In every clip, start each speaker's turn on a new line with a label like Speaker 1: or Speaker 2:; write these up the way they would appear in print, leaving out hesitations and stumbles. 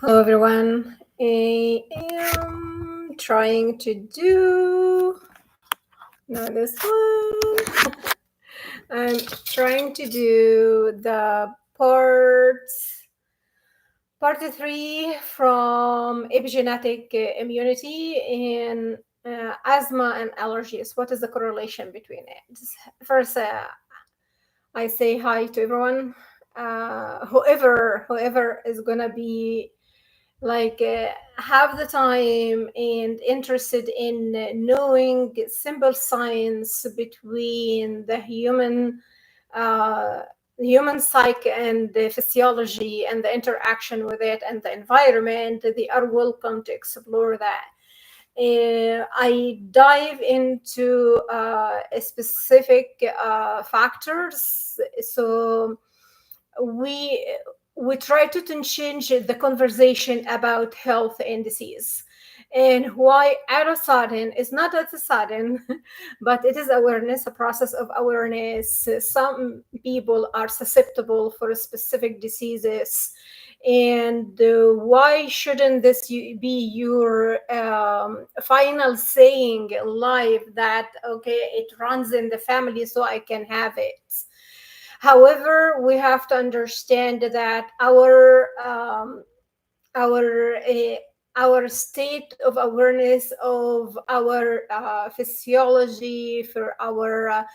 Speaker 1: Hello, everyone. I am trying to do not this one. I'm trying to do the part 3 from epigenetic immunity in asthma and allergies. What is the correlation between it? First, I say hi to everyone. Whoever is gonna be like have the time and interested in knowing simple science between the uh, human psyche and the physiology and the interaction with it and the environment, they are welcome to explore that. I dive into specific factors. So we we try to change the conversation about health and disease, and why at a sudden it's not at a sudden but it is awareness, a process of awareness. Some people are susceptible for specific diseases, and why shouldn't this be your final saying in life, that okay, it runs in the family so I can have it. However, we have to understand that our our state of awareness of our physiology, for our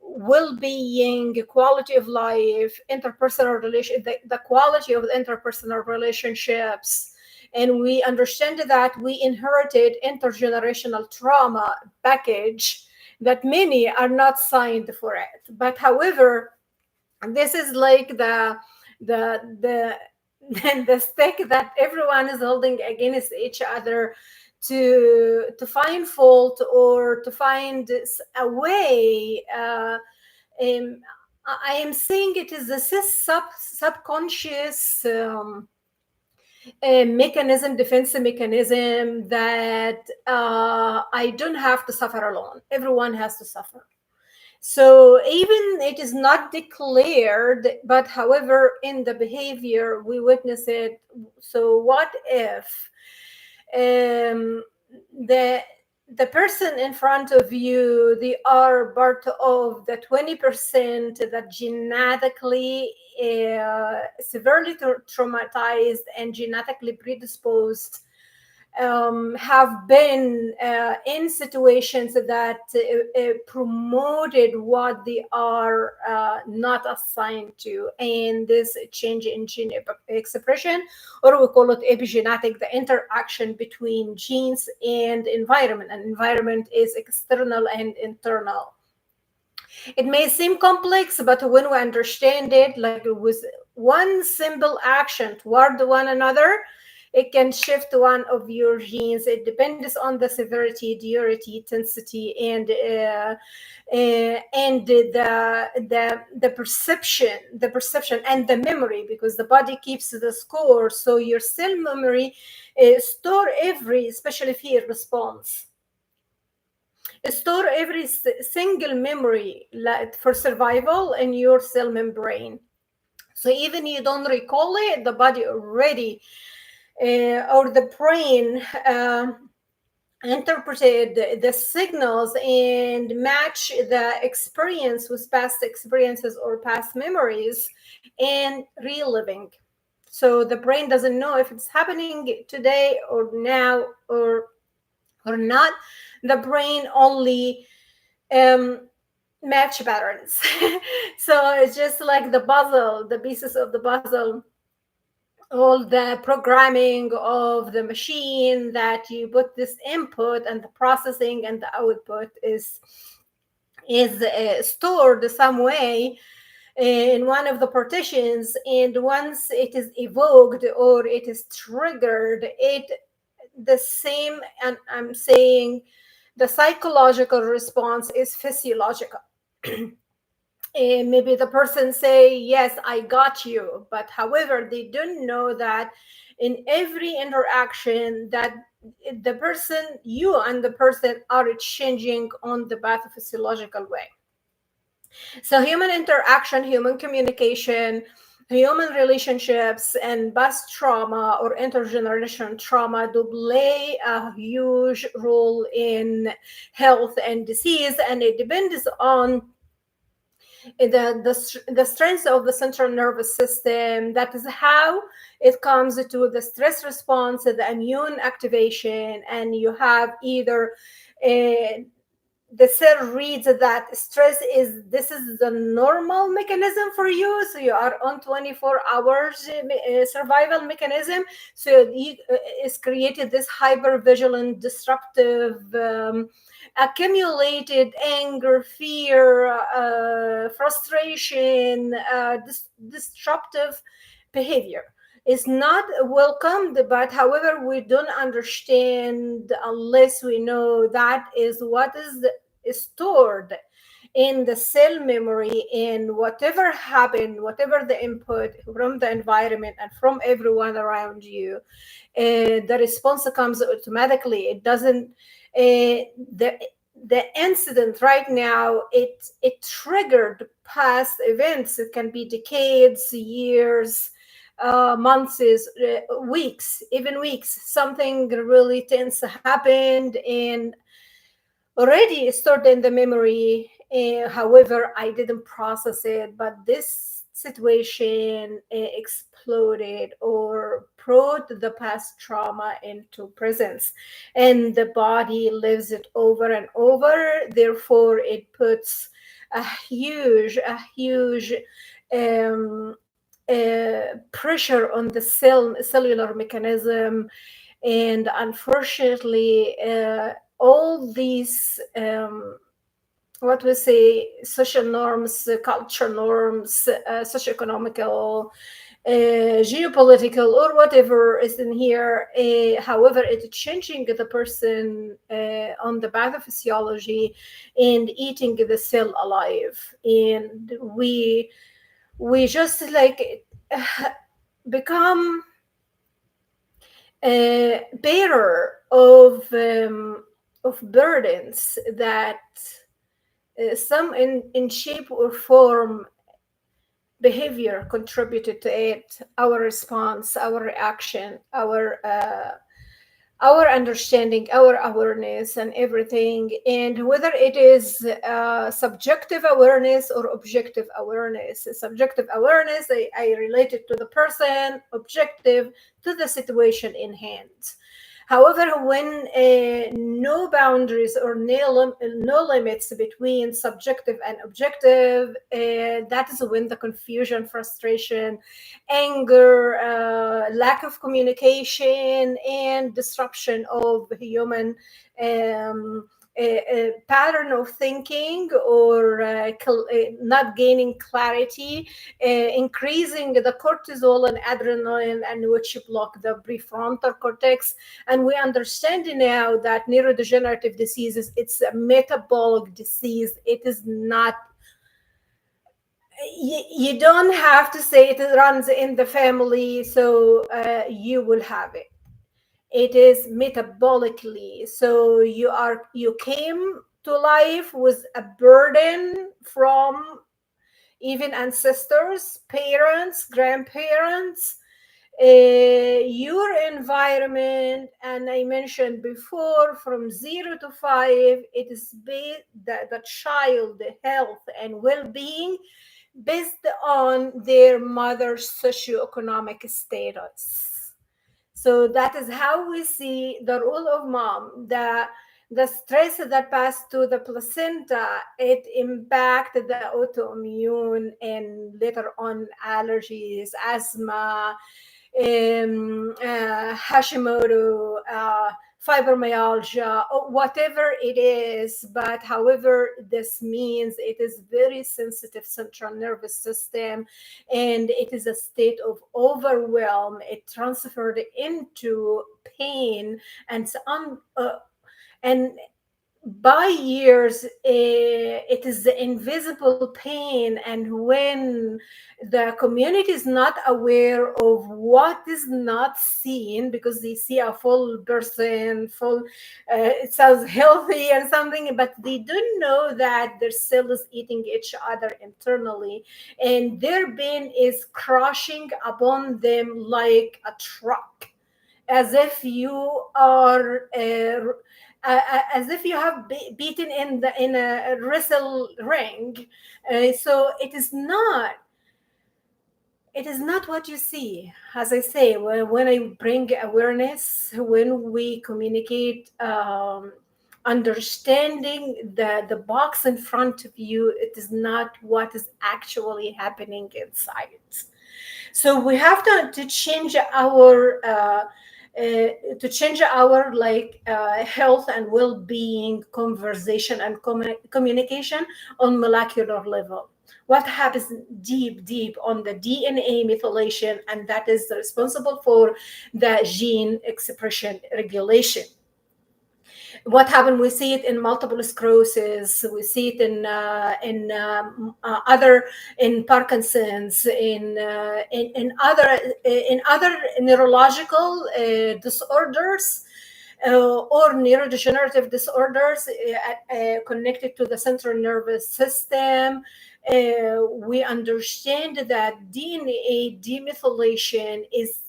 Speaker 1: well-being, quality of life, interpersonal relation, the quality of the interpersonal relationships, and we understand that we inherited intergenerational trauma package that many are not signed for it. But however, this is like the the stick that everyone is holding against each other to find fault or to find a way. I am saying it is a subconscious mechanism, defense mechanism, that I don't have to suffer alone. Everyone has to suffer. So even it is not declared, but however, in the behavior, we witness it. So what if the person in front of you, they are part of the 20% that genetically severely traumatized and genetically predisposed, have been in situations that promoted what they are not assigned to, and this change in gene expression, or we call it epigenetic, the interaction between genes and environment. And environment is external and internal. It may seem complex, but when we understand it, like with one simple action toward one another, it can shift one of your genes. It depends on the severity, duration, intensity, and the perception and the memory, because the body keeps the score. So your cell memory store every, especially fear response, store every single memory for survival in your cell membrane. So even you don't recall it, the body already or the brain interpreted the signals and match the experience with past experiences or past memories and reliving. So the brain doesn't know if it's happening today or now or not. The brain only match patterns. So it's just like the puzzle, the pieces of the puzzle, all the programming of the machine, that you put this input and the processing and the output is stored some way in one of the partitions, and once it is evoked or it is triggered, it the same. And I'm saying the psychological response is physiological. And maybe the person say, yes, I got you, but however, they don't know that in every interaction that the person, you and the person, are changing on the pathophysiological way. So human interaction, human communication, human relationships and past trauma or intergenerational trauma do play a huge role in health and disease, and it depends on the strength of the central nervous system. That is how it comes to the stress response, the immune activation, and you have either the cell reads that stress is this is the normal mechanism for you, so you are on 24 hours survival mechanism, so it's created this hyper vigilant disruptive accumulated anger, fear, frustration, disruptive behavior is not welcomed. But however, we don't understand unless we know that is what is stored in the cell memory, in whatever happened, whatever the input from the environment and from everyone around you, the response comes automatically. It doesn't the incident right now, it triggered past events. It can be decades, years, months, weeks, even weeks. Something really tense happened and already stored in the memory. However, I didn't process it, but this situation exploded or brought the past trauma into presence, and the body lives it over and over. Therefore, it puts a huge um, pressure on the cellular mechanism. And unfortunately, all these what we say social norms, culture norms, socioeconomical, geopolitical, or whatever is in here. However, it's changing the person on the pathophysiology and eating the cell alive, and we just like become bearer of burdens that some in shape or form behavior contributed to it, our response, our reaction, our understanding, our awareness, and everything. And whether it is subjective awareness or objective awareness. Subjective awareness, I relate it to the person, objective to the situation in hand. However, when no boundaries or no limits between subjective and objective, that is when the confusion, frustration, anger, lack of communication, and disruption of human a pattern of thinking, or not gaining clarity, increasing the cortisol and adrenaline, and which block the prefrontal cortex. And we understand now that neurodegenerative diseases, it's a metabolic disease. It is not, you don't have to say it runs in the family, so you will have it. It is metabolically. So you came to life with a burden from even ancestors, parents, grandparents, your environment. And I mentioned before, from 0 to 5, it is the child health and well-being based on their mother's socioeconomic status. So that is how we see the role of mom. The stress that passed to the placenta, it impacted the autoimmune and later on allergies, asthma, Hashimoto, fibromyalgia, or whatever it is. But however, this means it is very sensitive central nervous system, and it is a state of overwhelm. It transferred into pain and and by years, it is the invisible pain. And when the community is not aware of what is not seen, because they see a full person, full, it sounds healthy or something, but they don't know that their cell is eating each other internally, and their pain is crushing upon them like a truck, as if you are as if you have beaten in a wrestle ring. So it is not what you see. As I say, when I bring awareness, when we communicate, understanding the box in front of you, it is not what is actually happening inside. So we have to change our like health and well-being conversation and communication on molecular level. What happens deep on the DNA methylation, and that is responsible for the gene expression regulation. What happened? We see it in multiple sclerosis. We see it other, in Parkinson's, in other neurological disorders, or neurodegenerative disorders connected to the central nervous system. We understand that DNA demethylation is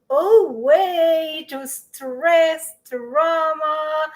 Speaker 1: way to stress, trauma,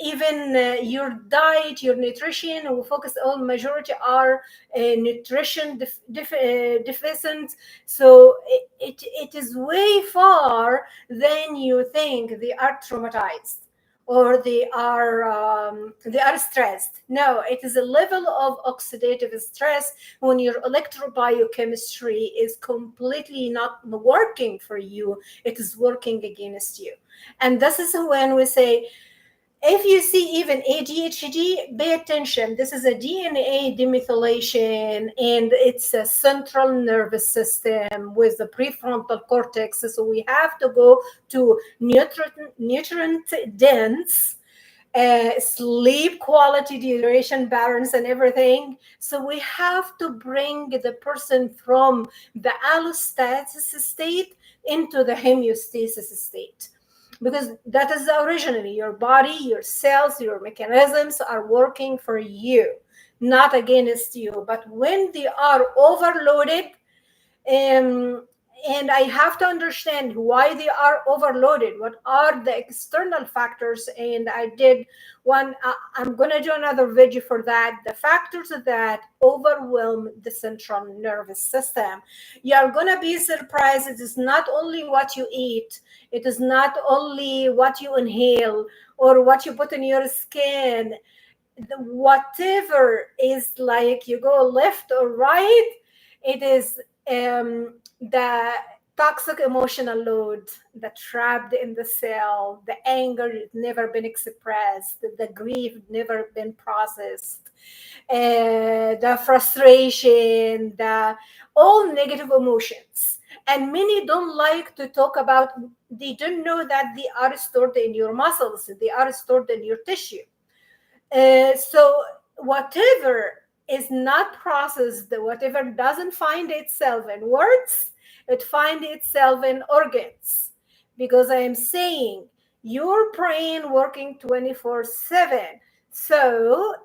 Speaker 1: even your diet, your nutrition. We focus on majority are nutrition deficient. So it is way far than you think. They are traumatized, or they are stressed. No, it is a level of oxidative stress when your electrobiochemistry is completely not working for you. It is working against you. And this is when we say, if you see even ADHD, pay attention. This is a DNA demethylation, and it's a central nervous system with the prefrontal cortex. So we have to go to nutrient dense, sleep quality, duration, balance, and everything. So we have to bring the person from the allostasis state into the homeostasis state, because that is originally your body, your cells, your mechanisms are working for you, not against you. But when they are overloaded, um, and I have to understand why they are overloaded, what are the external factors. And I did one, I'm going to do another video for that, the factors that overwhelm the central nervous system. You are going to be surprised. It is not only what you eat, it is not only what you inhale or what you put in your skin. Whatever is, like, you go left or right, it is the toxic emotional load that trapped in the cell, the anger never been expressed, the grief never been processed, the frustration, the all negative emotions. And many don't like to talk about, they don't know that they are stored in your muscles, they are stored in your tissue. So whatever is not processed, whatever doesn't find itself in words, it finds itself in organs. Because I am saying your brain working 24/7. So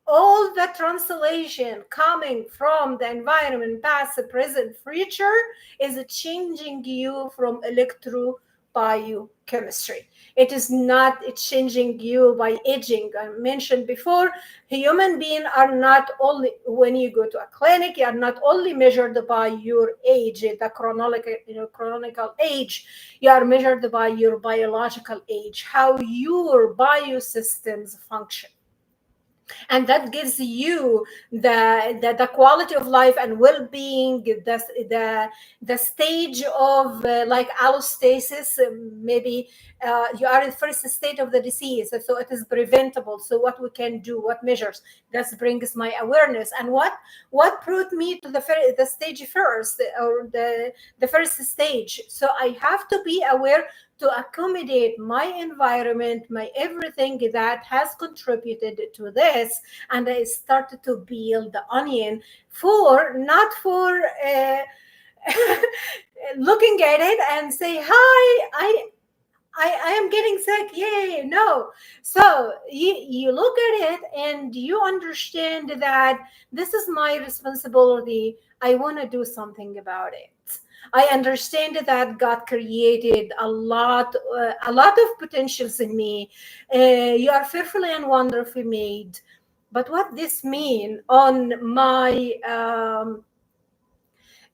Speaker 1: all the translation coming from the environment, past, present, future, is changing you from electrobiochemistry. It is not changing you by aging. I mentioned before, human beings are not only, when you go to a clinic, you are not only measured by your age, the chronological age, you are measured by your biological age, how your biosystems function. And that gives you the quality of life and well-being, the stage of like allostasis. Maybe you are in the first state of the disease, so it is preventable. So what we can do, what measures, that brings my awareness. And what brought me to the stage first, or the first stage. So I have to be aware to accommodate my environment, my everything that has contributed to this. And I started to peel the onion for, not for looking at it and say, hi, I am getting sick. Yay. No. So you look at it and you understand that this is my responsibility. I want to do something about it. I understand that God created a lot of potentials in me. You are fearfully and wonderfully made. But what this mean on my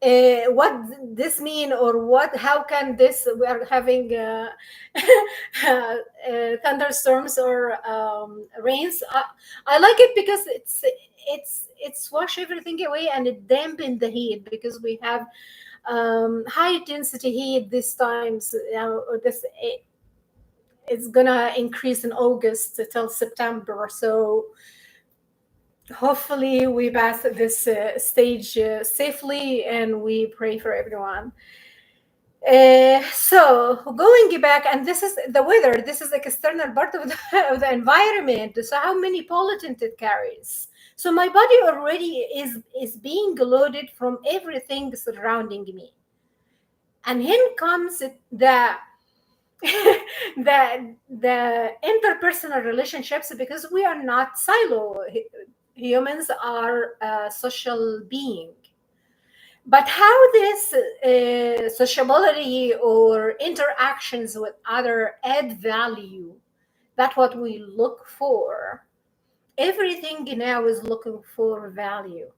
Speaker 1: what this mean, or what, how can this, we are having thunderstorms or rains. I like it because it's wash everything away and it dampen the heat, because we have high density heat this times, or this it's gonna increase in August till September. So hopefully we pass this stage safely, and we pray for everyone. So going back, and this is the weather, this is like external part of of the environment. So how many pollutants it carries. So my body already is being loaded from everything surrounding me. And here comes the the interpersonal relationships, because we are not silo. Humans are a social being. But how this sociability or interactions with other add value, that's what we look for. Everything now is looking for value.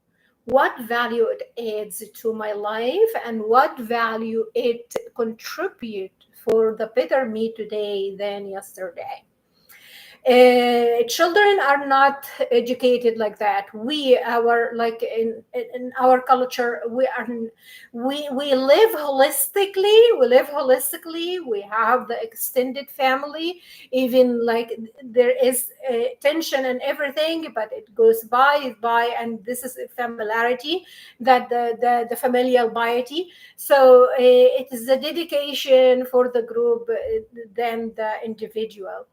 Speaker 1: What value it adds to my life, and what value it contribute for the better me today than yesterday. Children are not educated like that. We, our, like in our culture, we live holistically. We live holistically. We have the extended family. Even like there is tension and everything, but it goes by, and this is a familiarity, that the familial piety. So it is a dedication for the group than the individual.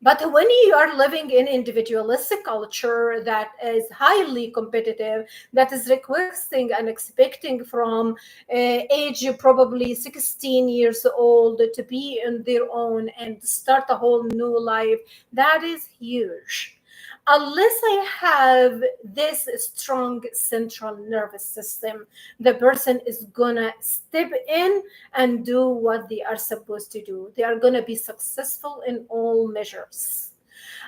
Speaker 1: But when you are living in individualistic culture that is highly competitive, that is requesting and expecting from age probably 16 years old to be on their own and start a whole new life, that is huge. Unless I have this strong central nervous system, the person is gonna step in and do what they are supposed to do. They are gonna be successful in all measures.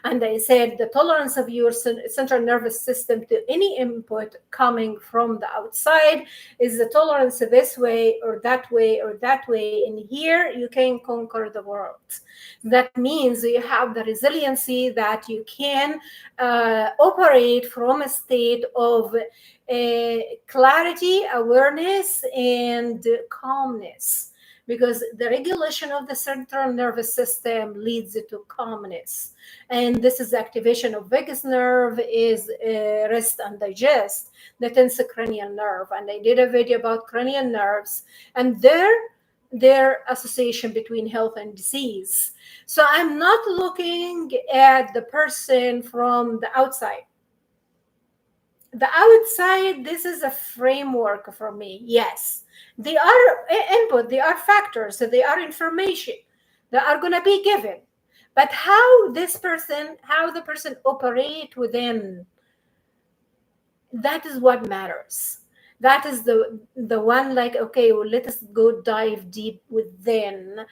Speaker 1: And I said the tolerance of your central nervous system to any input coming from the outside is the tolerance this way or that way or that way. And here you can conquer the world. That means you have the resiliency that you can operate from a state of clarity, awareness, and calmness, because the regulation of the central nervous system leads to calmness. And this is activation of vagus nerve, is rest and digest, the tenth cranial nerve. And I did a video about cranial nerves and their association between health and disease. So I'm not looking at the person from the outside. The outside, this is a framework for me. Yes, they are input, they are factors, they are information that are going to be given. But how the person operate within, that is what matters. That is the one, like, okay, well, let us go dive deep within.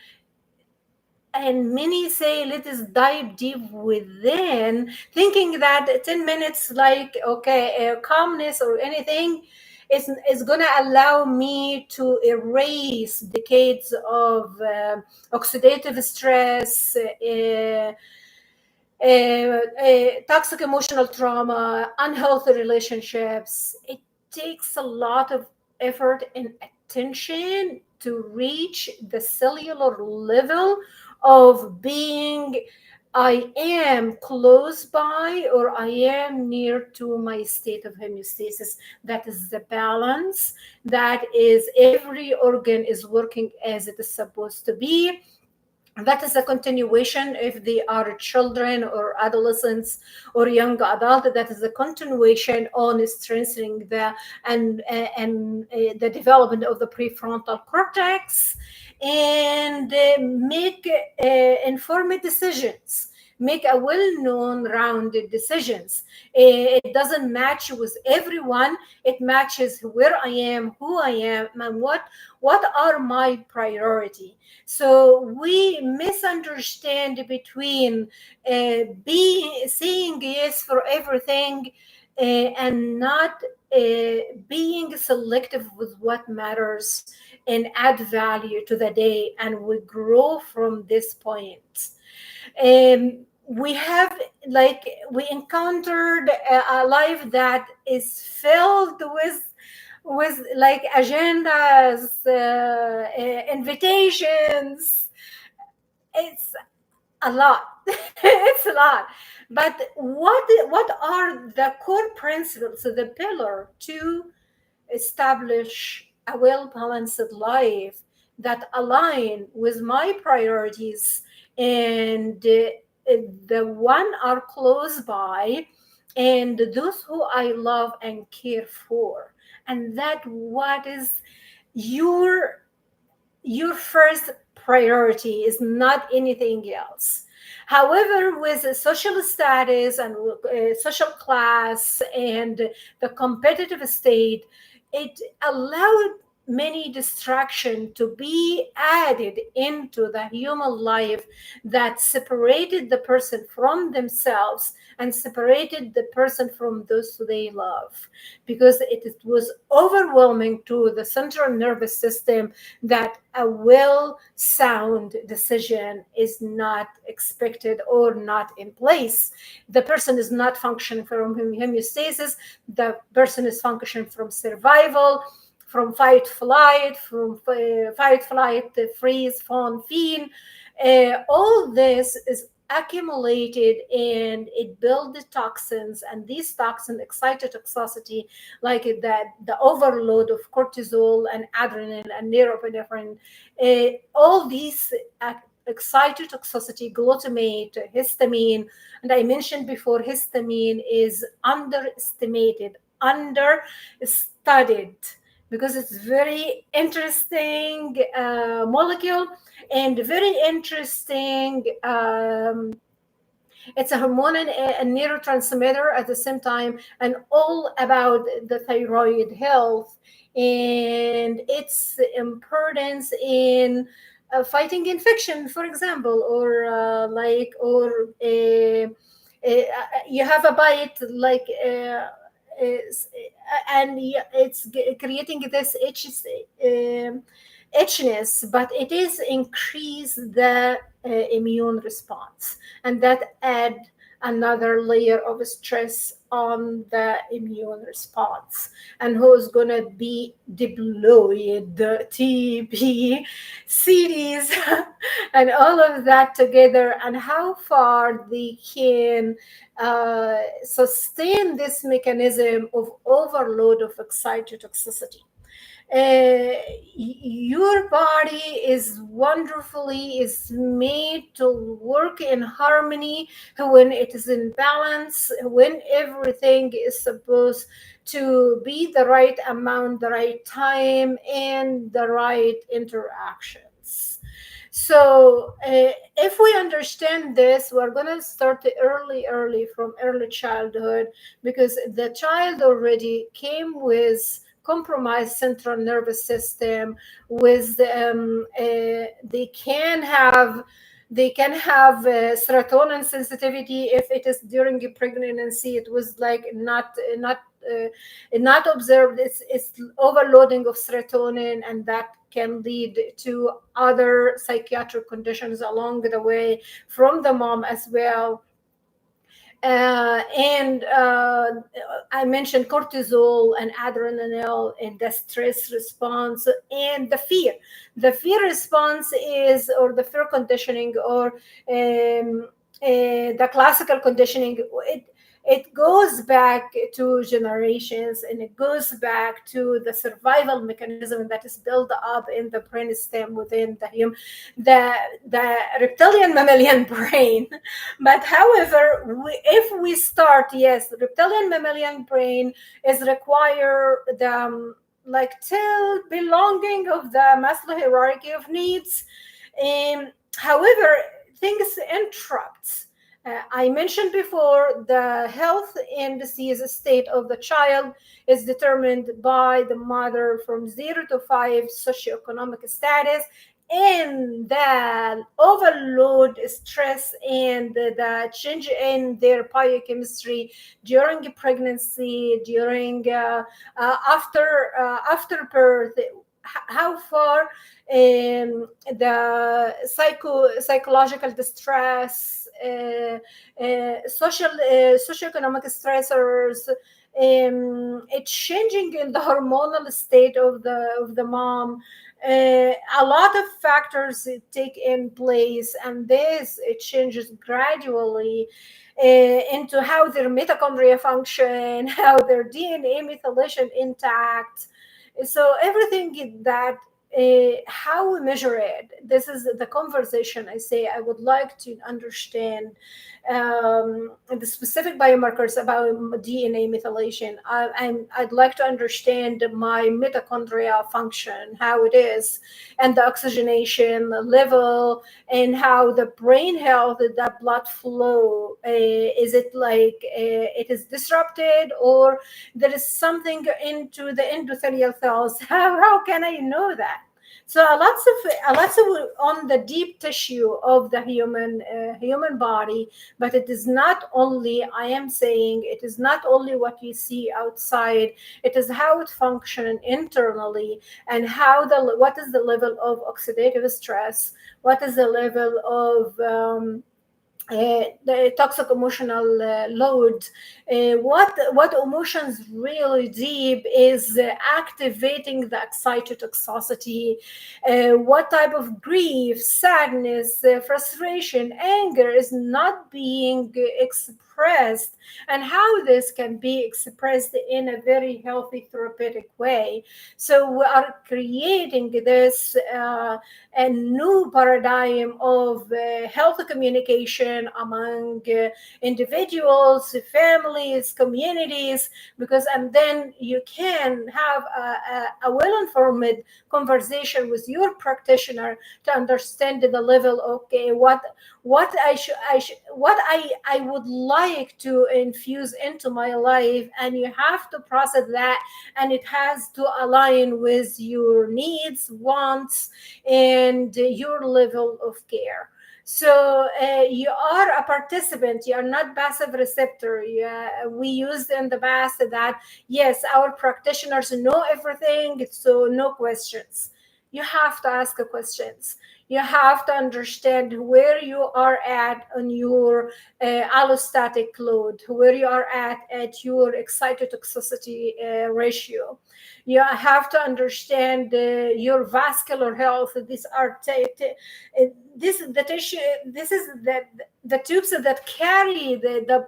Speaker 1: And many say, let us dive deep within, thinking that 10 minutes, like, okay, calmness or anything is going to allow me to erase decades of oxidative stress, toxic emotional trauma, unhealthy relationships. It takes a lot of effort and attention to reach the cellular level of being I am close by or I am near to my state of homeostasis. That is the balance. That is every organ is working as it is supposed to be. That is a continuation if they are children or adolescents or young adult. That is a continuation on strengthening the development of the prefrontal cortex, and make informed decisions, make a well-known rounded decisions. It doesn't match with everyone. It matches where I am, who I am, and what are my priority. So we misunderstand between being saying yes for everything, and not being selective with what matters and add value to the day, and we grow from this point. We have, like, we encountered a life that is filled with like agendas, invitations. It's a lot. It's a lot. But what are the core principles, so the pillar to establish a well-balanced life that align with my priorities, and the one are close by, and those who I love and care for, and that what is your your first priority is not anything else. However, with the social status and social class and the competitive state, it allowed many distractions to be added into the human life that separated the person from themselves and separated the person from those who they love, because it was overwhelming to the central nervous system that a well sound decision is not expected or not in place. The person is not functioning from homeostasis. The person is functioning from survival, from fight flight, from fight flight, freeze, fawn, fiend. All this is accumulated, and it builds toxins, and these toxins excite toxicity, like that the overload of cortisol and adrenaline and norepinephrine, all these excitotoxicity, glutamate, histamine. And I mentioned before, histamine is underestimated, understudied, because it's very interesting molecule, and very interesting. It's a hormone and a neurotransmitter at the same time, and all about the thyroid health and its importance in fighting infection, for example, or you have a bite, like. And it's creating this itchiness, but it is increase the immune response, and that add another layer of stress on the immune response, and who's gonna be deployed the TB series and all of that together, and how far they can sustain this mechanism of overload of excitotoxicity. Your body is wonderfully is made to work in harmony when it is in balance, when everything is supposed to be the right amount, the right time, and the right interactions. So if we understand this, we're going to start early from early childhood, because the child already came with compromised central nervous system, with they can have serotonin sensitivity. If it is during a pregnancy, it was like not observed. It's overloading of serotonin, and that can lead to other psychiatric conditions along the way from the mom as well. And I mentioned cortisol and adrenaline and the stress response and the fear. The fear response is, or the fear conditioning, or the classical conditioning, it goes back to generations, and it goes back to the survival mechanism that is built up in the brainstem within the the reptilian mammalian brain. But however, if we start, yes, the reptilian mammalian brain is require the like till belonging of the Maslow hierarchy of needs. However, things interrupt. I mentioned before, the health and disease state of the child is determined by the mother from 0 to 5 socioeconomic status, and the overload stress and the change in their biochemistry during pregnancy, during after birth, how far the psychological distress, socioeconomic stressors, it's changing in the hormonal state of the mom. A lot of factors take in place, and this it changes gradually into how their mitochondria function, how their DNA methylation intact. So everything that how we measure it, this is the conversation. I say I would like to understand the specific biomarkers about DNA methylation. I'd like to understand my mitochondria function, how it is, and the oxygenation level, and how the brain health, the blood flow, is it like it is disrupted, or there is something into the endothelial cells. How can I know that? So a lots of on the deep tissue of the human body, but it is not only. I am saying it is not only what you see outside. It is how it functions internally, and what is the level of oxidative stress, what is the level of the toxic emotional load, what emotions really deep is activating the excitotoxicity, what type of grief, sadness, frustration, anger is not being expressed, and how this can be expressed in a very healthy therapeutic way. So we are creating this a new paradigm of health communication among individuals, families, communities, because and then you can have a well-informed conversation with your practitioner to understand the level. Okay, what I would like to infuse into my life, and you have to process that, and it has to align with your needs, wants, and your level of care. So you are a participant, you are not passive receptor. We used in the past that yes, our practitioners know everything, so no questions. You have to ask questions. You have to understand where you are at on your allostatic load, where you are at your excitotoxicity ratio. You have to understand your vascular health. These are this is the tissue. This is the tubes that carry the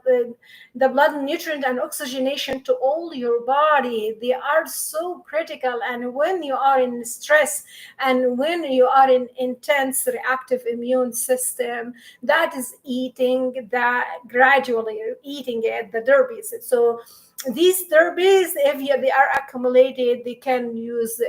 Speaker 1: blood nutrient and oxygenation to all your body. They are so critical, and when you are in stress and when you are in intense reactive immune system, that is eating that gradually eating it, the derbies. So these derbies, if they are accumulated, they can use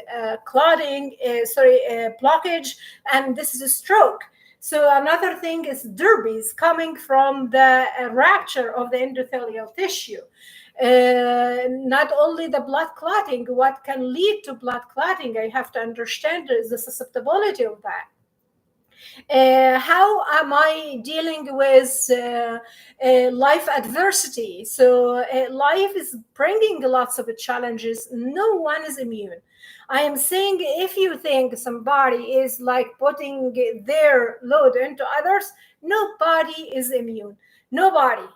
Speaker 1: blockage, and this is a stroke. So another thing is derbies coming from the rupture of the endothelial tissue. Not only the blood clotting, what can lead to blood clotting, I have to understand is the susceptibility of that. How am I dealing with life adversity? So life is bringing lots of challenges. No one is immune. I am saying if you think somebody is like putting their load into others, nobody is immune. Nobody.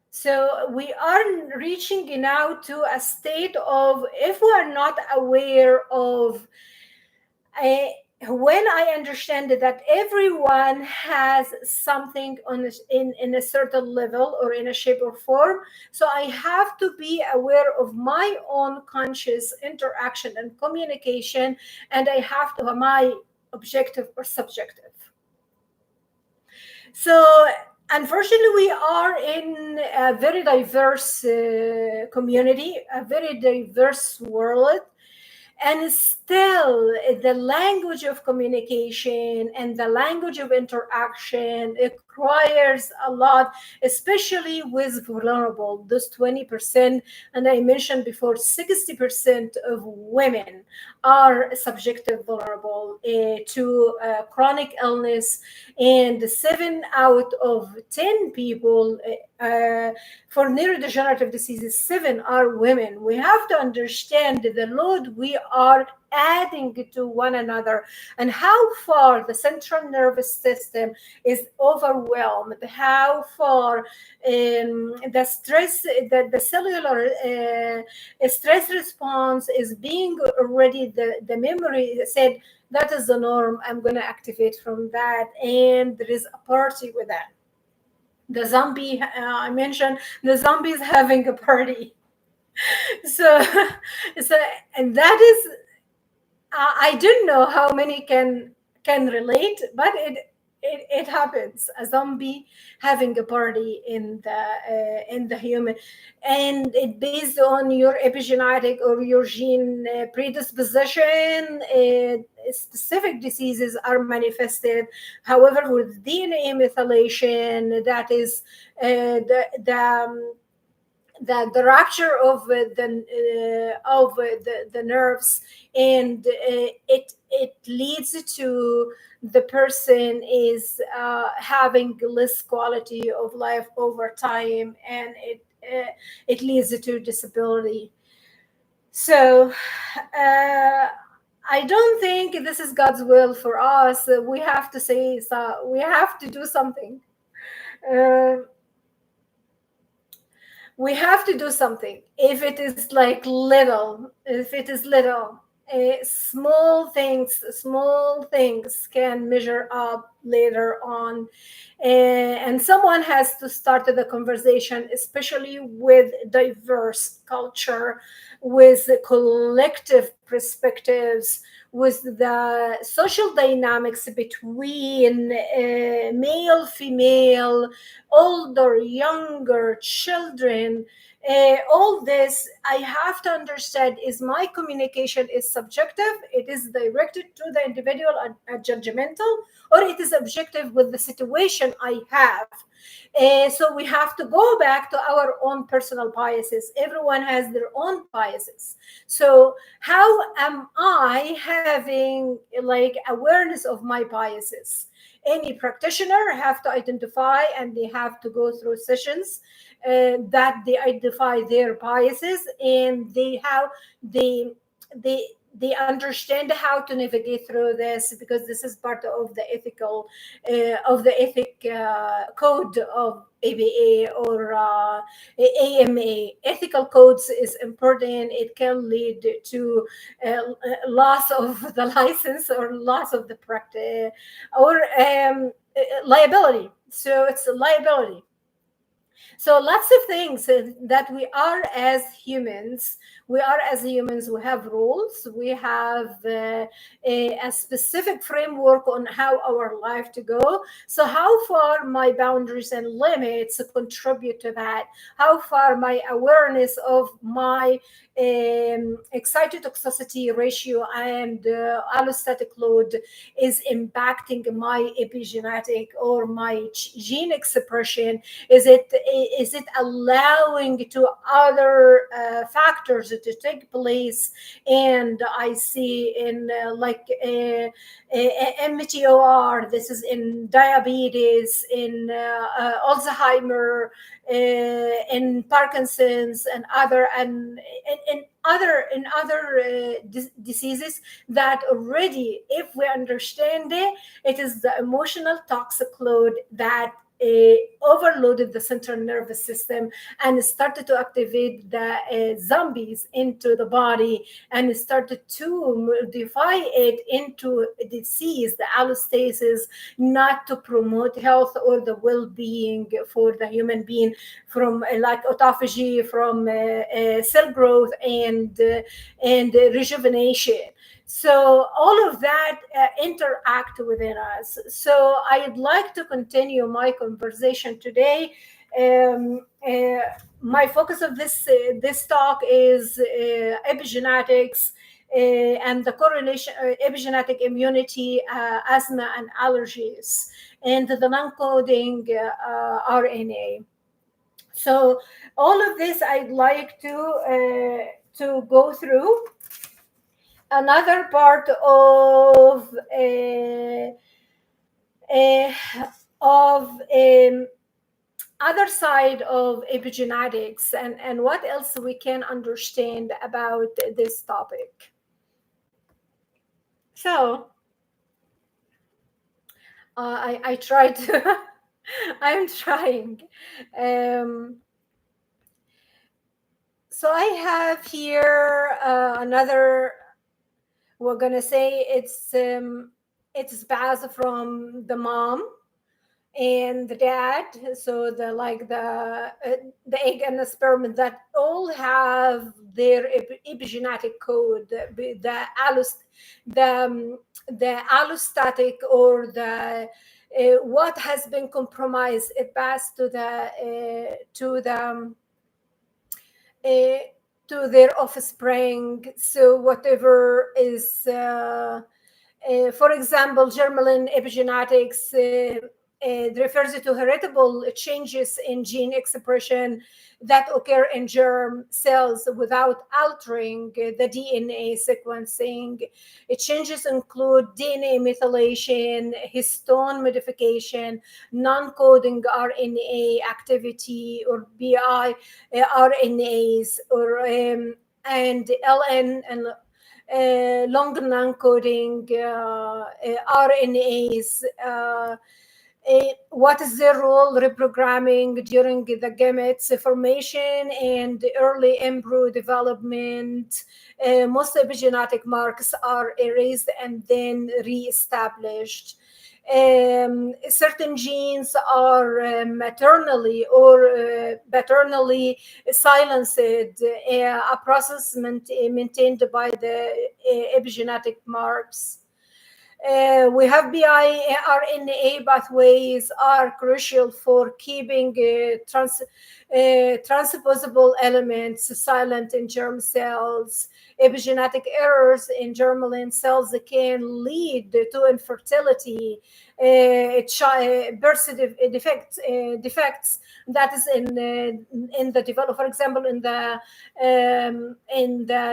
Speaker 1: So we are reaching now to a state of, if we are not aware of when I understand that everyone has something in a certain level or in a shape or form, so I have to be aware of my own conscious interaction and communication, and I have to have my objective or subjective. So unfortunately, we are in a very diverse community, a very diverse world. And still, the language of communication and the language of interaction requires a lot, especially with vulnerable, those 20%. And I mentioned before, 60% of women are subjective vulnerable to chronic illness, and 7 out of 10 people for neurodegenerative diseases, 7 are women. We have to understand the load we are adding to one another and how far the central nervous system is overwhelmed, how far the stress, the cellular stress response is being already, the memory said, that is the norm, I'm going to activate from that, and there is a party with that. The zombie, I mentioned the zombies having a party. So, so, and that is, I don't know how many can relate, but it happens. A zombie having a party in the human, and it based on your epigenetic or your gene predisposition. Specific diseases are manifested. However, with DNA methylation, that is the rupture of the nerves, and it leads to the person is having less quality of life over time, and it leads to disability. So I don't think this is God's will for us. We have to say, so we have to do something. We have to do something. If it is like little, if it is little, small things can measure up later on. And someone has to start the conversation, especially with diverse culture, with collective perspectives, with the social dynamics between male, female, older, younger, children. All this I have to understand is my communication is subjective, it is directed to the individual and judgmental, or it is objective with the situation I have. So we have to go back to our own personal biases. Everyone has their own biases. So how am I having like awareness of my biases? Any practitioner have to identify, and they have to go through sessions that they identify their biases, and they they understand how to navigate through this, because this is part of the ethic code of ABA or AMA. Ethical codes is important. It can lead to loss of the license or loss of the practice or liability. So it's a liability. So lots of things that we are as humans. We have rules. We have a specific framework on how our life to go. So how far my boundaries and limits contribute to that? How far my awareness of my excitotoxicity ratio and allostatic load is impacting my epigenetic or my gene expression? Is it allowing to other factors to take place? And I see in MTOR, this is in diabetes, in Alzheimer, in Parkinson's, and other diseases that already, if we understand it, it is the emotional toxic load that overloaded the central nervous system and started to activate the zombies into the body, and started to modify it into disease, the allostasis, not to promote health or the well-being for the human being, from like autophagy, from cell growth and rejuvenation. So all of that interact within us. So I'd like to continue my conversation today. My focus of this talk is epigenetics and the correlation, epigenetic immunity, asthma and allergies, and the non-coding RNA. So all of this I'd like to go through. Another part of uh, other side of epigenetics, and what else we can understand about this topic. So I try to I'm trying. So I have here another, we're gonna say it's passed from the mom and the dad. So the egg and the sperm, that all have their epigenetic code, the allostatic, or the what has been compromised, it passed to uh, their offspring. So whatever is for example, germline epigenetics refers to heritable changes in gene expression that occur in germ cells without altering the DNA sequencing. Changes include DNA methylation, histone modification, non-coding RNA activity, or BI RNAs, or and LN and long non-coding RNAs. What is their role? Reprogramming during the gametes formation and early embryo development. Most epigenetic marks are erased and then re-established. Certain genes are maternally or paternally silenced, a process maintained by the epigenetic marks. We have RNA pathways are crucial for keeping transposable elements silent in germ cells. Epigenetic errors in germline cells can lead to infertility, birth defects that is in the develop. For example, in the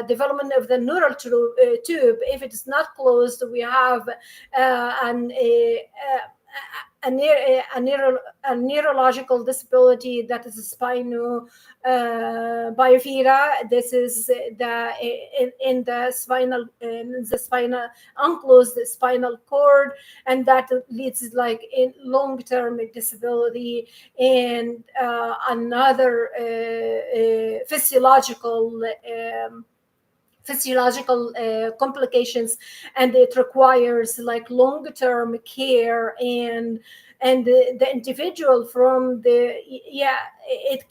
Speaker 1: development of the neural tube, if it is not closed, we have a neurological disability, that is spino bifida. This is in the spinal unclosed spinal cord, and that leads like in long-term disability. And another physiological complications, and it requires like long-term care, and the individual from the it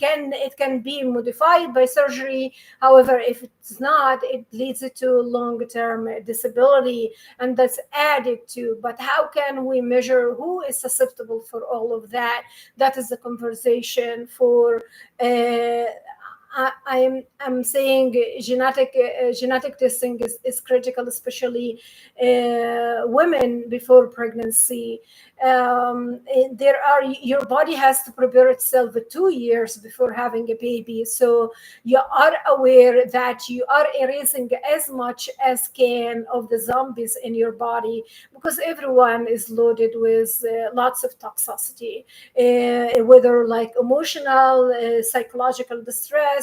Speaker 1: can be modified by surgery. However, if it's not, it leads to long-term disability, and that's added to. But how can we measure who is susceptible for all of that? That is a conversation for I'm saying genetic testing is critical, especially women before pregnancy. Your body has to prepare itself 2 years before having a baby, so you are aware that you are erasing as much as can of the zombies in your body, because everyone is loaded with lots of toxicity, whether like emotional, psychological distress,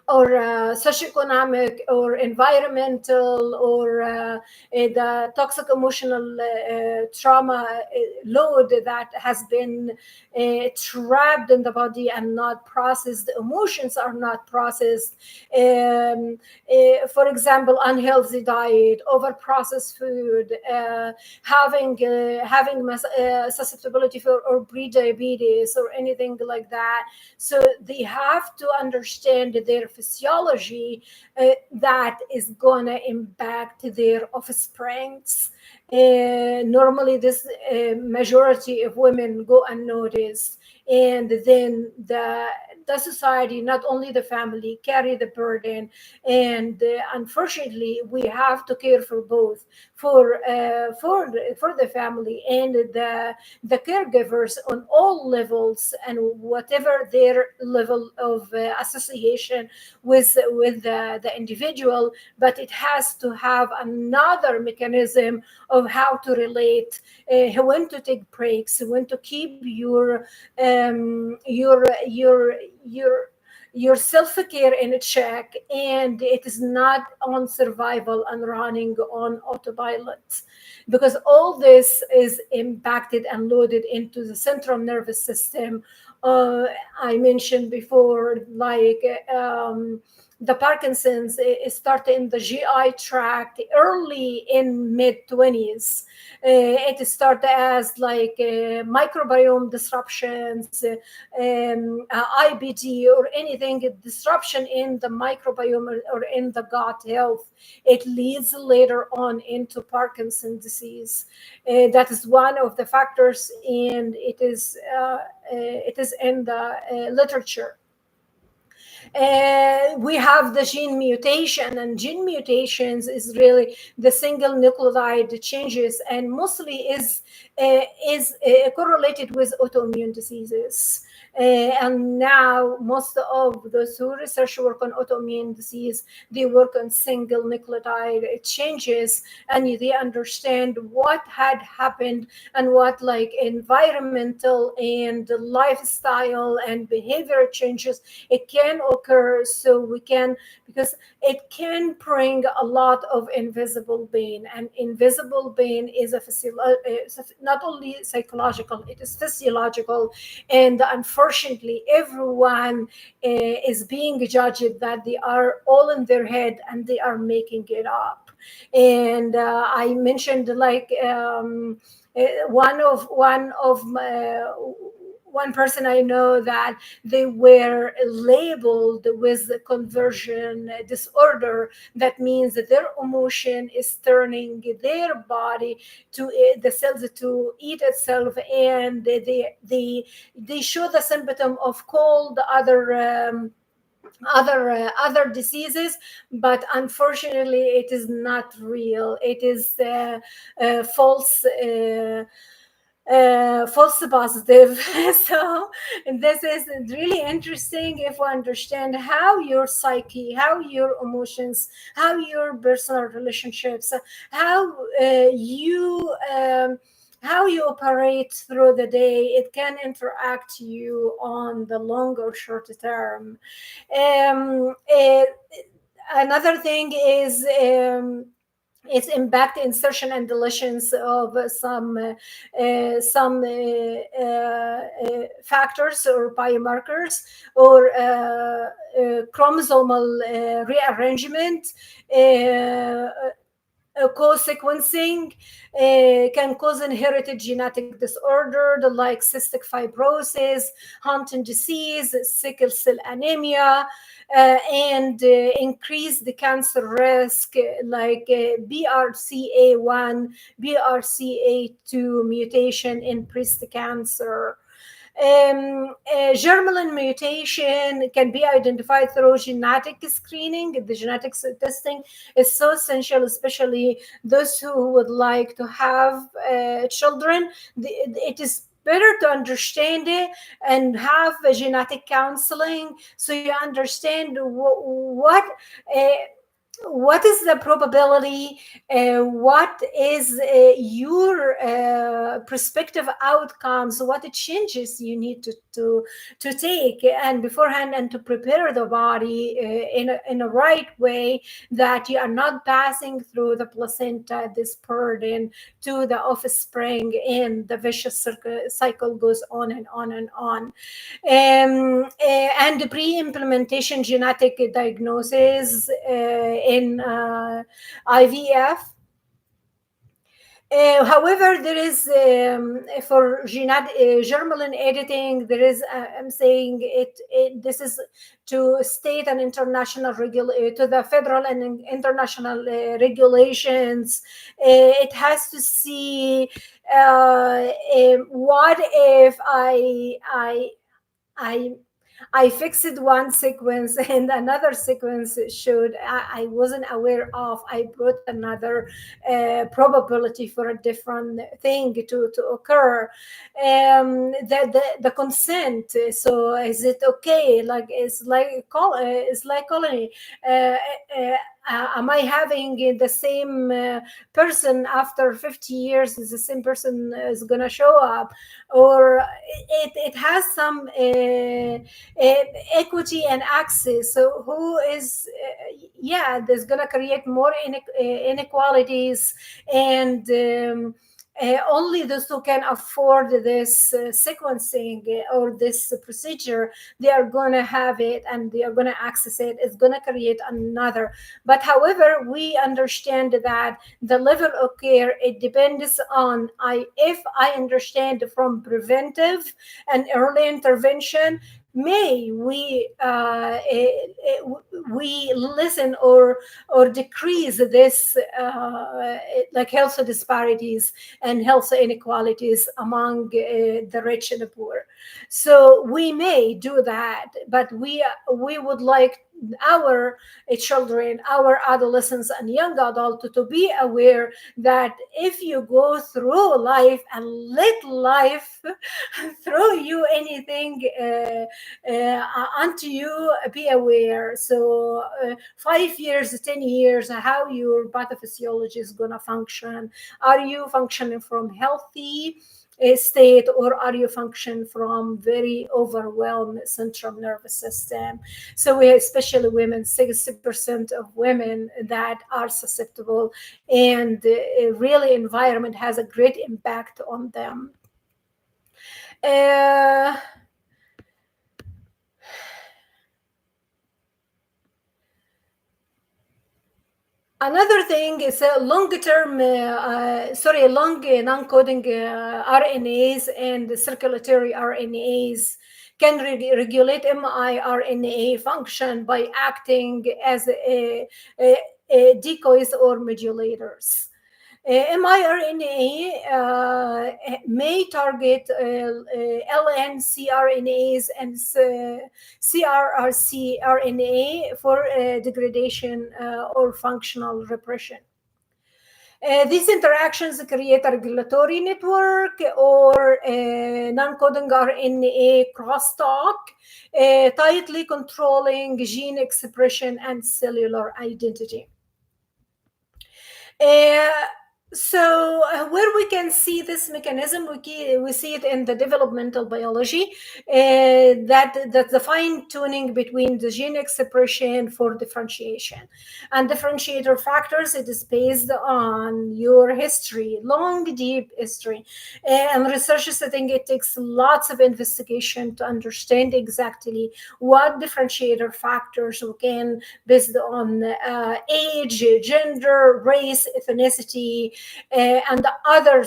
Speaker 1: socioeconomic or environmental or the toxic emotional trauma load that has been trapped in the body and not processed. The emotions are not processed. For example, unhealthy diet, over processed food, having susceptibility for or pre-diabetes or anything like that. So they have to understand their physiology that is gonna impact their offsprings. Normally, this majority of women go unnoticed, and then the society, not only the family, carry the burden. And unfortunately, we have to care for both, for the family and the caregivers on all levels, and whatever their level of association with the individual. But it has to have another mechanism of how to relate, when to take breaks, when to keep your self-care in check, and it is not on survival and running on autopilot, because all this is impacted and loaded into the central nervous system. I mentioned before, like the Parkinson's started in the GI tract early in mid 20s. It started as like microbiome disruptions, IBD, or anything disruption in the microbiome or in the gut health. It leads later on into Parkinson's disease. That is one of the factors, and it is in the literature. We have the gene mutation, and gene mutations is really the single nucleotide changes, and mostly is correlated with autoimmune diseases. And now most of those who research work on autoimmune disease, they work on single nucleotide changes, and they understand what had happened and what like environmental and lifestyle and behavior changes it can occur. So we can, because it can bring a lot of invisible pain, and invisible pain is not only psychological, it is physiological. And unfortunately, everyone is being judged that they are all in their head and they are making it up. And I mentioned like one person I know that they were labeled with the conversion disorder. That means that their emotion is turning their body to the cells to eat itself, and they show the symptom of cold, other diseases, but unfortunately it is not real. It is false positive. So this is really interesting if we understand how your psyche, how your emotions, how your personal relationships, how how you operate through the day, it can interact you on the long or short term. Another thing is its impact, insertion and deletions of factors or biomarkers, or chromosomal rearrangement. Co-sequencing can cause inherited genetic disorder like cystic fibrosis, Huntington disease, sickle cell anemia, and increase the cancer risk like BRCA1, BRCA2 mutation in breast cancer. Germline mutation can be identified through genetic screening. The genetics testing is so essential, especially those who would like to have children. It is better to understand it and have a genetic counseling, so you understand what what is the probability? What is your prospective outcomes? What changes you need to take and beforehand, and to prepare the body in a right way, that you are not passing through the placenta this burden to the offspring, and the vicious cycle goes on and on and on. And pre-implementation genetic diagnosis in IVF. However, there is for germline editing, there is I'm saying this is to state and international to the federal and international regulations. It has to see what if I I fixed one sequence and another sequence showed I wasn't aware of. I brought another probability for a different thing to occur. The consent. So is it okay? Like it's like colony. Uh, am I having the same person after 50 years? Is the same person is gonna show up, or it has some equity and access? So who is there's gonna create more inequalities, and only those who can afford this sequencing or this procedure, they are going to have it and they are going to access it. It's going to create another. But however, we understand that the level of care, it depends on if I understand from preventive and early intervention, may we listen or decrease this like health disparities and health inequalities among the rich and the poor. So we may do that, but we would like our children, our adolescents and young adults to be aware that if you go through life and let life throw you anything unto you, be aware. So 5 years, 10 years, how your pathophysiology is going to function. Are you functioning from healthy state, or are you function from very overwhelmed central nervous system? So we, especially women, 60% of women that are susceptible, and really environment has a great impact on them. Another thing is long-term, long non-coding RNAs and circulatory RNAs can regulate miRNA function by acting as decoys or modulators. miRNA may target LNcRNAs and CRRC for degradation or functional repression. These interactions create a regulatory network or non-coding RNA crosstalk, tightly controlling gene expression and cellular identity. Where we can see this mechanism, we see it in the developmental biology, that the fine-tuning between the gene expression for differentiation. And differentiator factors, it is based on your history, long, deep history. And research setting, it takes lots of investigation to understand exactly what differentiator factors we can, based on age, gender, race, ethnicity, and the other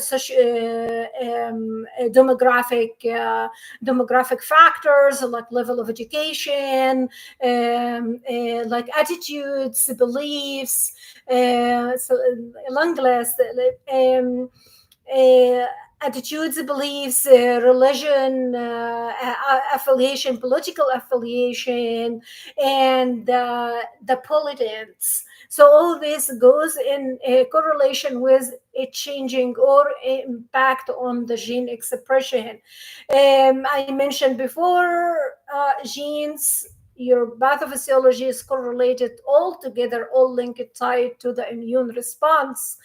Speaker 1: demographic factors like level of education, like attitudes, beliefs, so long list. Attitudes, beliefs, religion, affiliation, political affiliation, and the pollutants. So all this goes in correlation with a changing or impact on the gene expression. I mentioned before, genes, your pathophysiology is correlated all together, all linked tied to the immune response.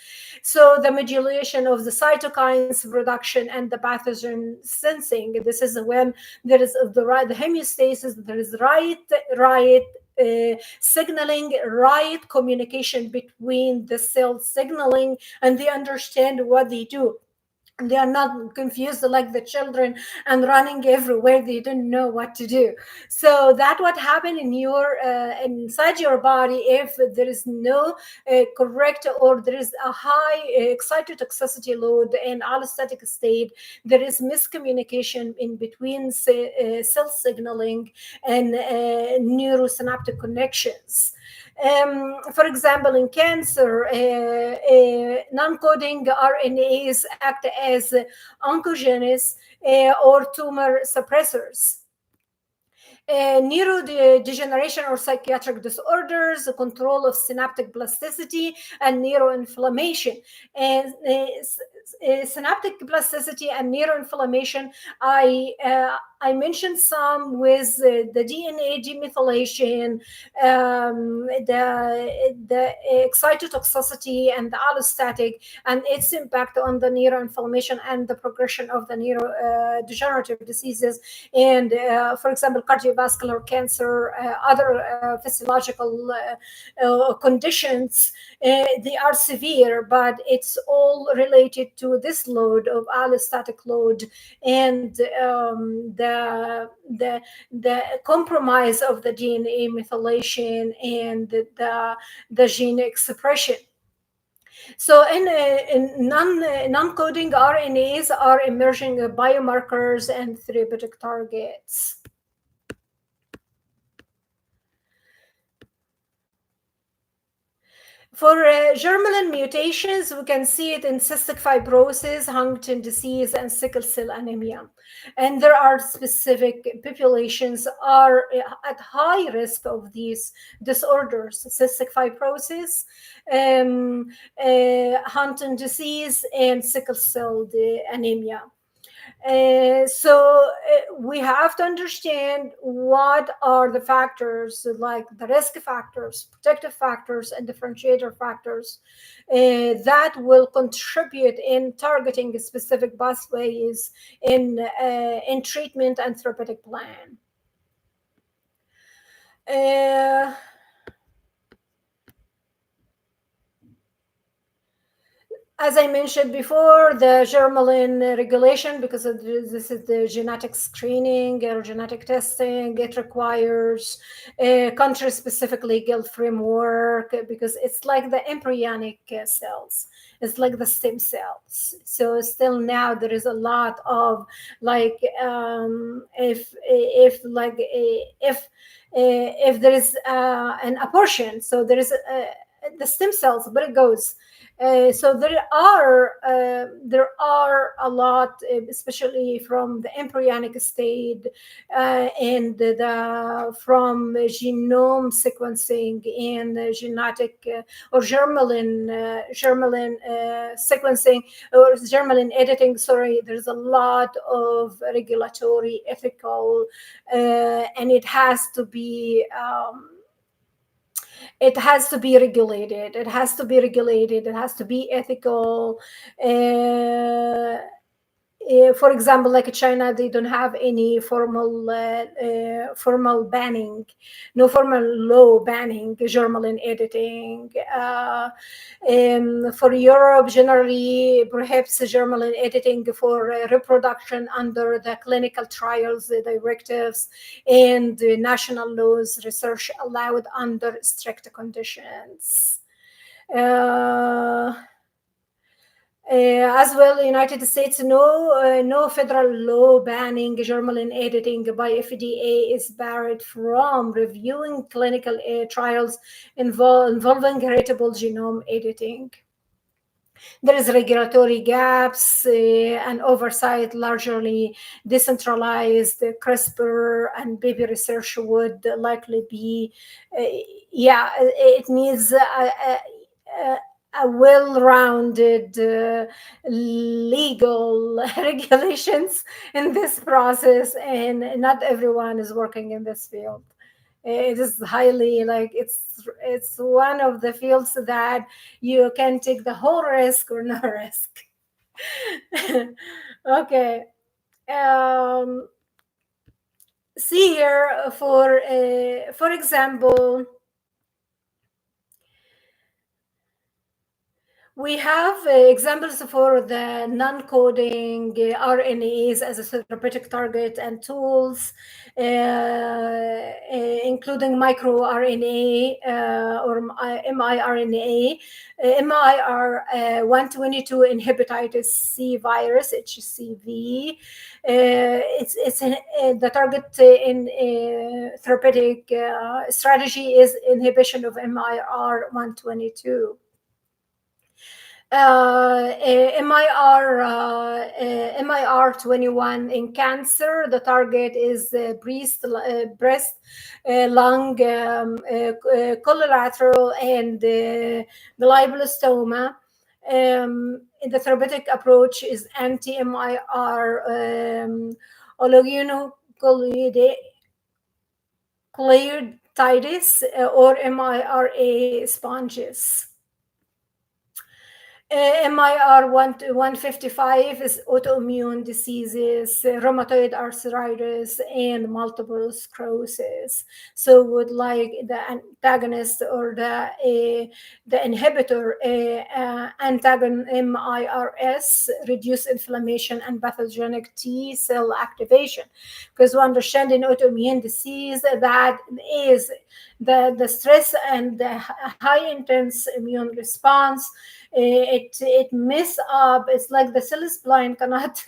Speaker 1: So the modulation of the cytokines production and the pathogen sensing. This is when there is the homeostasis, there is right signaling, right communication between the cell signaling, and they understand what they do. They are not confused like the children and running everywhere. They don't know what to do. So that what happened in your inside your body if there is no correct, or there is a high excitotoxicity load and allostatic state. There is miscommunication in between cell signaling and neurosynaptic connections. For example, in cancer, non-coding RNAs act as oncogenes or tumor suppressors. Neurodegeneration or psychiatric disorders, the control of synaptic plasticity and neuroinflammation. And synaptic plasticity and neuroinflammation, I mentioned some with the DNA demethylation, the excitotoxicity and the allostatic, and its impact on the neuroinflammation and the progression of the neurodegenerative diseases. And for example, cardiovascular cancer, other physiological conditions, they are severe, but it's all related to this load of allostatic load and the compromise of the DNA methylation and the gene expression. So in non-coding RNAs are emerging biomarkers and therapeutic targets. For germline mutations, we can see it in cystic fibrosis, Huntington disease, and sickle cell anemia. And there are specific populations are at high risk of these disorders: cystic fibrosis, Huntington disease, and sickle cell anemia. So we have to understand what are the factors, like the risk factors, protective factors, and differentiator factors that will contribute in targeting specific pathways in treatment and therapeutic plan. As I mentioned before, the germline regulation, because this is the genetic screening or genetic testing, it requires a country-specific legal framework because it's like the embryonic cells. It's like the stem cells. So still now there is a lot of like if there is an abortion, so there is the stem cells, but it goes. So there are a lot, especially from the embryonic state and from genome sequencing and genetic or germline sequencing or germline editing. Sorry, there's a lot of regulatory, ethical, and it has to be. It has to be regulated. It has to be regulated. It has to be ethical. For example, like China, they don't have any formal banning, no formal law banning germline editing. For Europe, generally, perhaps germline editing for reproduction under the clinical trials directives and national laws, research allowed under strict conditions. As well, United States, no federal law banning germline editing by FDA is barred from reviewing clinical trials involving heritable genome editing. There is regulatory gaps and oversight, largely decentralized. CRISPR and baby research would likely be, it needs a well-rounded legal regulations in this process, and not everyone is working in this field. It is highly like it's one of the fields that you can take the whole risk or no risk. Okay. Um, See here for example, we have examples for the non-coding RNAs as a therapeutic target and tools, including microRNA or miRNA. MIR122 in hepatitis C virus, HCV. The target in therapeutic strategy is inhibition of MIR122. MIR21 in cancer. The target is breast, lung, colorectal, and glioblastoma. The therapeutic approach is anti-MIR oligonucleotides or MIRA sponges. MIR 155 is autoimmune diseases, rheumatoid arthritis, and multiple sclerosis. So, would like the antagonist or the inhibitor, antagon MIRS, reduce inflammation and pathogenic T cell activation. Because we understand in autoimmune disease that is the stress and the high intense immune response. It mess up. It's like the cell is blind, cannot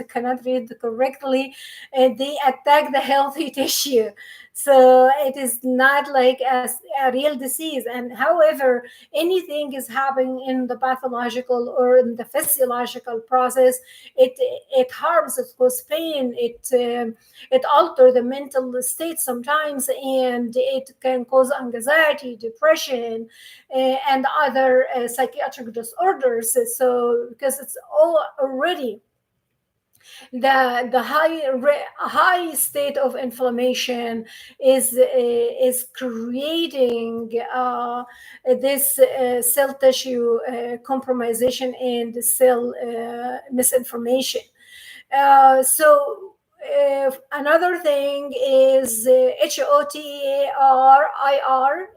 Speaker 1: read correctly, and they attack the healthy tissue. So it is not like a real disease. And however, anything is happening in the pathological or in the physiological process, it harms, it causes pain, it alters the mental state sometimes, and it can cause anxiety, depression, and other psychiatric disorders. So because it's all already the high state of inflammation is creating this cell tissue compromisation and cell misinformation. Another thing is HOTAR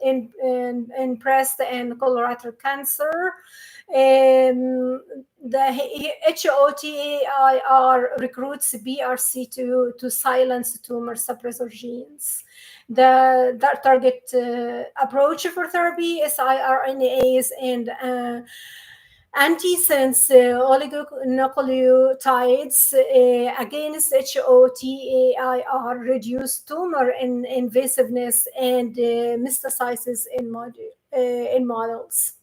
Speaker 1: in breast and colorectal cancer. The HOTAIR recruits BRC2 to silence tumor suppressor genes. The target approach for therapy is siRNAs and antisense oligonucleotides against HOTAIR reduce tumor invasiveness and metastasis in models.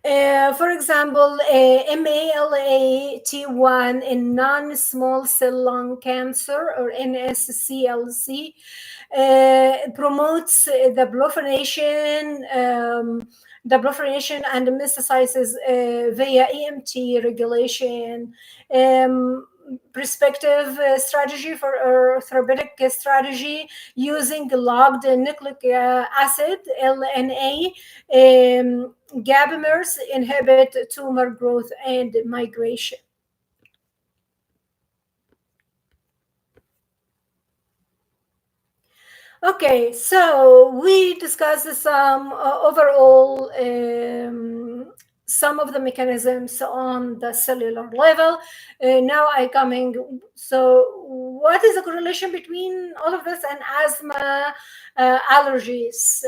Speaker 1: For example, MALAT1 in non-small cell lung cancer or NSCLC promotes the proliferation and metastasis via EMT regulation. Prospective strategy for therapeutic strategy using logged nucleic acid LNA gabamers inhibit tumor growth and migration. Okay, so we discussed some overall some of the mechanisms on the cellular level. Now I coming. So, what is the correlation between all of this and asthma, allergies?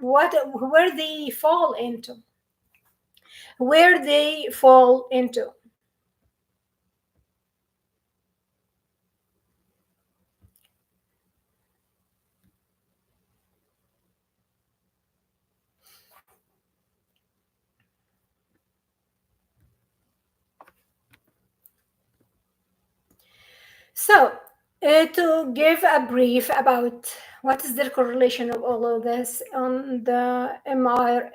Speaker 1: Where they fall into? Where they fall into? So, To give a brief about what is the correlation of all of this on the mRNAs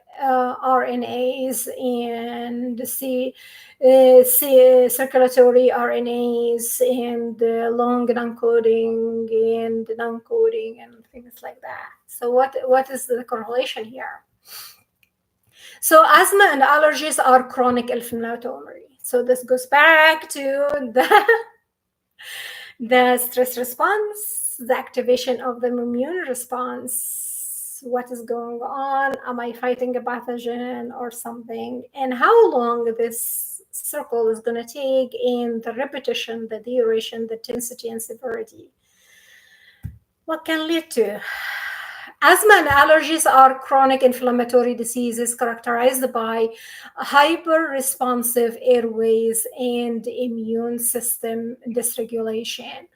Speaker 1: and circulatory RNAs and long non-coding and non-coding and things like that. So what is the correlation here? So asthma and allergies are chronic inflammatory. So this goes back to the stress response, the activation of the immune response. What is going on? Am I fighting a pathogen or something? And how long this circle is going to take, and the repetition, the duration, the intensity, and severity. What can lead to? Asthma and allergies are chronic inflammatory diseases characterized by hyper-responsive airways and immune system dysregulation.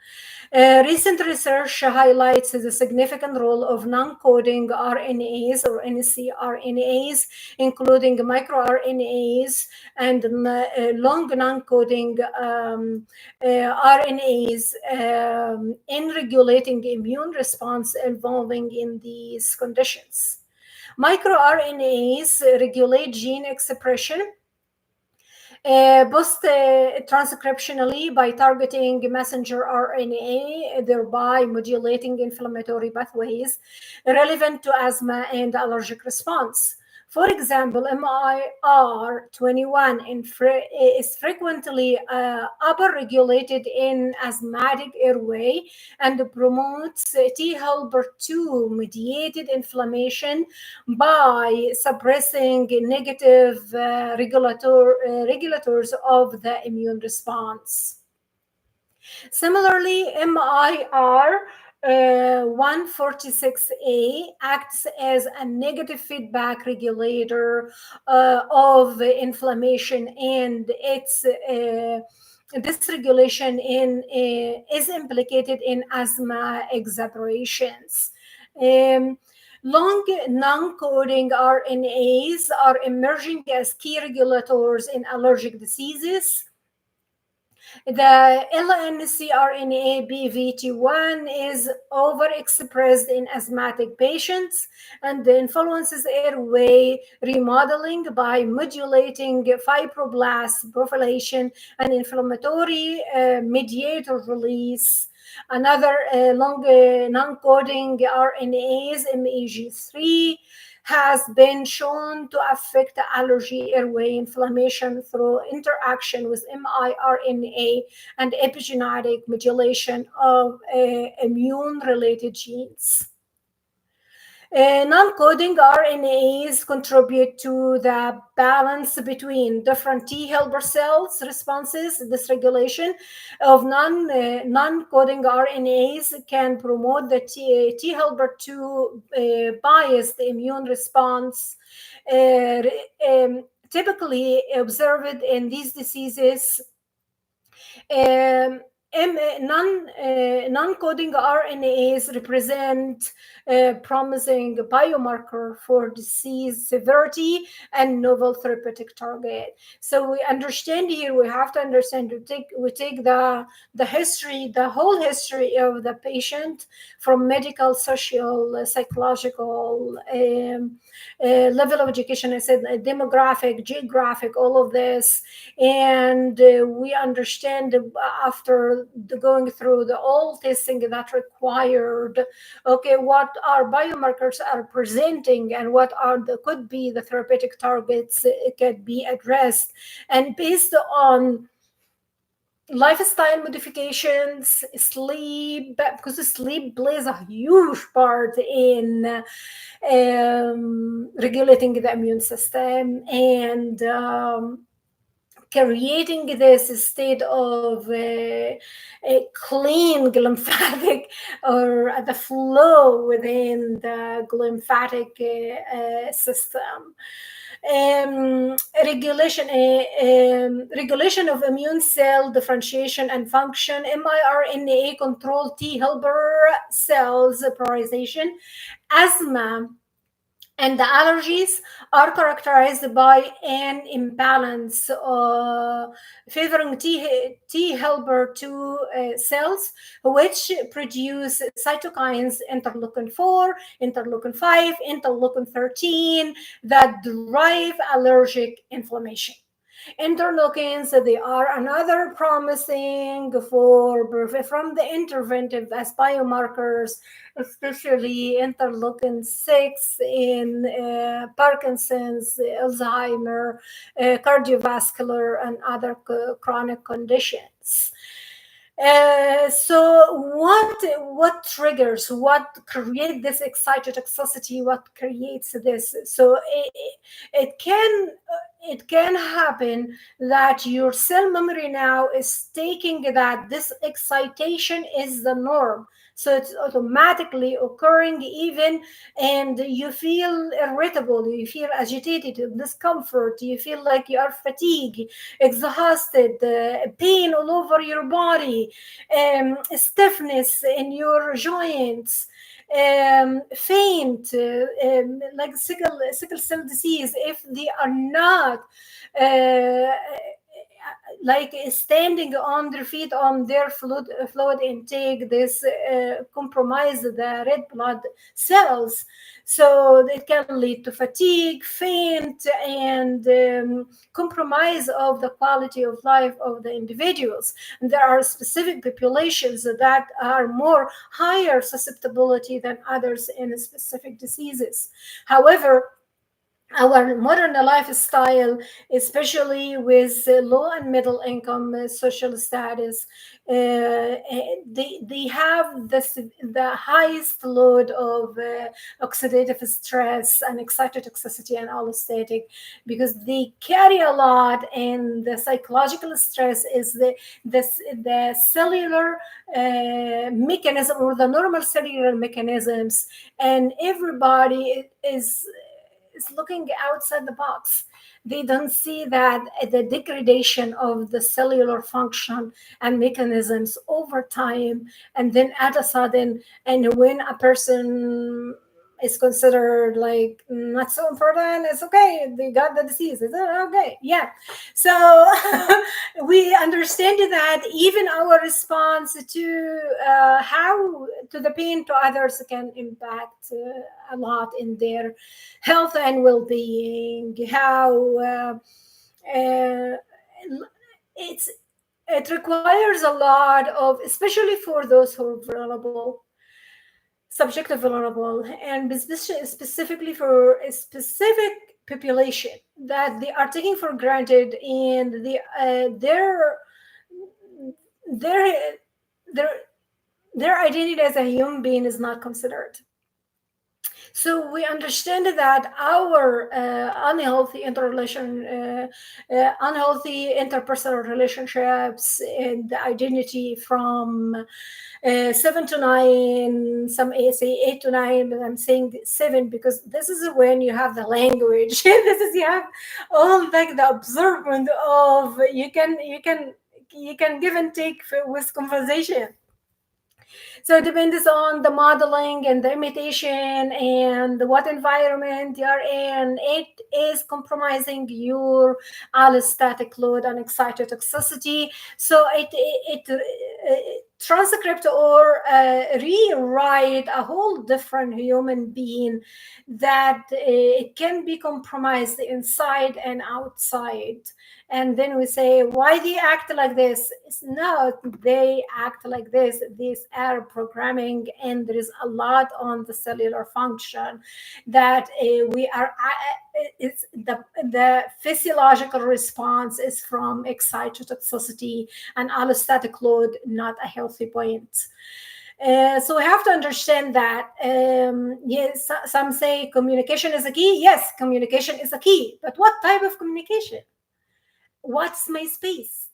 Speaker 1: Recent research highlights the significant role of non-coding RNAs or ncRNAs, including microRNAs and long non-coding RNAs in regulating immune response involving in these conditions. MicroRNAs regulate gene expression both transcriptionally by targeting messenger RNA, thereby modulating inflammatory pathways relevant to asthma and allergic response. For example, MIR21 is frequently upregulated in asthmatic airway and promotes T helper 2 mediated inflammation by suppressing negative regulators of the immune response. Similarly, MIR 146A acts as a negative feedback regulator of inflammation, and its dysregulation is implicated in asthma exacerbations. Long non-coding RNAs are emerging as key regulators in allergic diseases. The LNCRNA BVT1 is overexpressed in asthmatic patients and influences airway remodeling by modulating fibroblast proliferation and inflammatory mediator release. Another long non-coding RNAs, MEG3, has been shown to affect allergy airway inflammation through interaction with miRNA and epigenetic modulation of immune-related genes. Non-coding RNAs contribute to the balance between different T helper cells responses. This regulation of non-coding RNAs can promote the T helper 2 biased immune response, typically observed in these diseases. Non-coding RNAs represent a promising biomarker for disease severity and novel therapeutic target. So we understand here, we have to understand, we take the history, the whole history of the patient from medical, social, psychological, level of education, I said demographic, geographic, all of this. And we understand after going through the all testing that required, okay, what our biomarkers are presenting and what are could be the therapeutic targets could be addressed. And based on lifestyle modifications, sleep, because sleep plays a huge part in regulating the immune system and creating this state of a clean lymphatic or the flow within the lymphatic system. Regulation of immune cell differentiation and function, miRNA control T helper cells polarization. Asthma And the allergies are characterized by an imbalance favoring T helper 2 cells, which produce cytokines interleukin 4, interleukin 5, interleukin 13 that drive allergic inflammation. Interleukins, they are another promising from the interventive as biomarkers, especially interleukin 6 in Parkinson's, Alzheimer, cardiovascular, and other chronic conditions. So what triggers, what create this excitotoxicity, what creates this? So it can happen that your cell memory now is taking that this excitation is the norm, so it's automatically occurring even, and you feel irritable, you feel agitated, discomfort, you feel like you are fatigued, exhausted, pain all over your body, stiffness in your joints, faint, like sickle cell disease, if they are not uh, like standing on their feet on their fluid intake, this compromise the red blood cells, so it can lead to fatigue, faint, and compromise of the quality of life of the individuals. And there are specific populations that are more higher susceptibility than others in specific diseases. However, our modern lifestyle, especially with low and middle income social status, they have the highest load of oxidative stress and excitotoxicity and allostatic, because they carry a lot, and the psychological stress is the cellular mechanism, or the normal cellular mechanisms, and everybody is looking outside the box. They don't see that the degradation of the cellular function and mechanisms over time, and then at a sudden, and when a person is considered like not so important, it's okay, they got the disease, it's okay, yeah. So we understand that even our response to how to the pain to others can impact a lot in their health and well-being. How it's it requires a lot of, especially for those who are vulnerable, subjective vulnerable, and specifically for a specific population that they are taking for granted, and their their their identity as a human being is not considered. So we understand that our unhealthy interpersonal relationships and the identity from 7 to 9, some say 8 to 9, but I'm saying 7 because this is when you have the language. This is, you have all like the observant of, you can give and take with conversation. So it depends on the modeling and the imitation and what environment you're in. It is compromising your allostatic load and excitotoxicity. So it transcript or rewrite a whole different human being that it can be compromised inside and outside. And then we say, why they act like this? It's not they act like this. These are programming, and there is a lot on the cellular function that we are. It's the physiological response is from excitotoxicity and allostatic load, not a healthy point. So we have to understand that. Yes, some say communication is a key. Yes, communication is a key, but what type of communication? What's my space?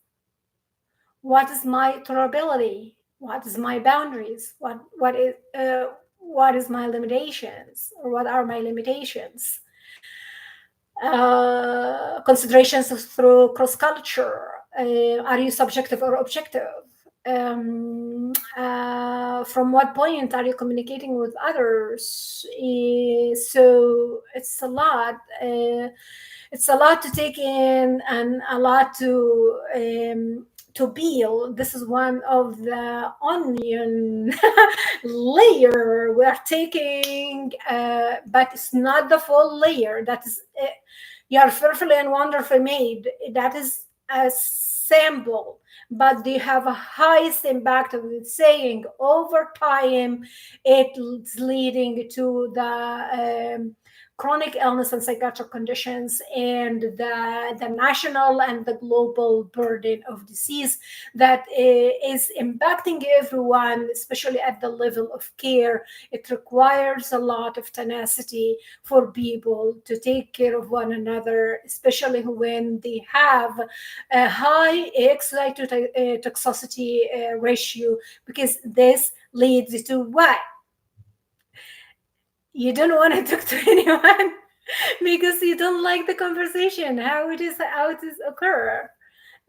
Speaker 1: What is my tolerability? What is my boundaries? What is my limitations, or what are my limitations? Considerations through cross culture. Are you subjective or objective? from what point are you communicating with others? So it's a lot to take in and a lot to peel. This is one of the onion layer we are taking, but it's not the full layer. That is, you are fearfully and wonderfully made. That is a sample, but they have a highest impact of it saying over time it's leading to the chronic illness and psychiatric conditions and the national and the global burden of disease that is impacting everyone, especially at the level of care. It requires a lot of tenacity for people to take care of one another, especially when they have a high excitotoxicity ratio, because this leads to what? You don't want to talk to anyone because you don't like the conversation, how it is occur.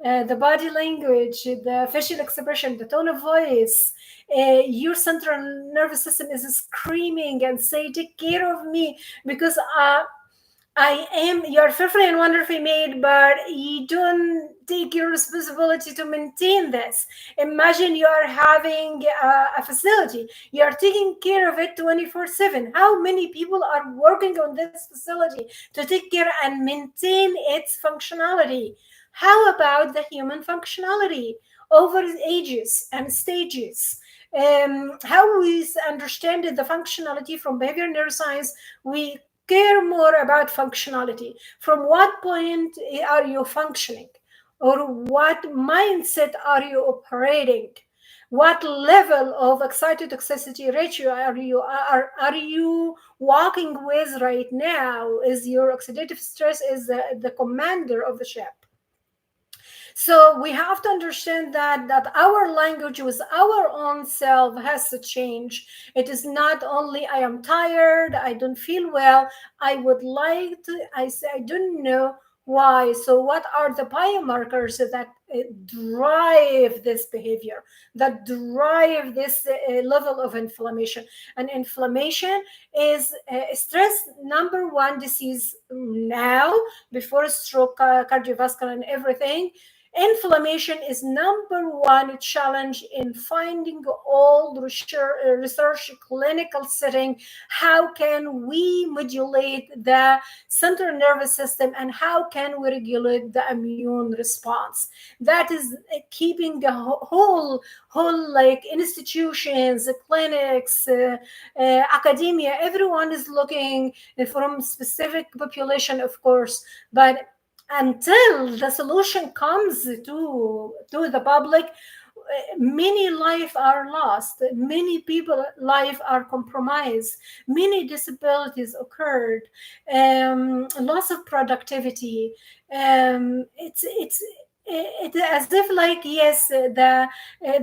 Speaker 1: The body language, the facial expression, the tone of voice, your central nervous system is screaming and say, take care of me, because you're fearfully and wonderfully made, but you don't take your responsibility to maintain this. Imagine you are having a facility, you are taking care of it 24/7. How many people are working on this facility to take care and maintain its functionality? How about the human functionality over ages and stages? How we understand the functionality from behavioral neuroscience, we care more about functionality. From what point are you functioning? Or what mindset are you operating? What level of excitotoxicity ratio are you walking with right now? Is your oxidative stress is the commander of the ship? So we have to understand that our language with our own self has to change. It is not only I am tired, I don't feel well, I would like to, I say I don't know why. So what are the biomarkers that drive this behavior, that drive this level of inflammation? And inflammation is stress number one disease now, before stroke, cardiovascular and everything. Inflammation is number one challenge in finding all research clinical setting. How can we modulate the central nervous system, and how can we regulate the immune response? That is keeping the whole like institutions, clinics, academia, everyone is looking from specific population, of course, but until the solution comes to the public, many lives are lost, many people life are compromised, many disabilities occurred, loss of productivity. It's as if like, yes, the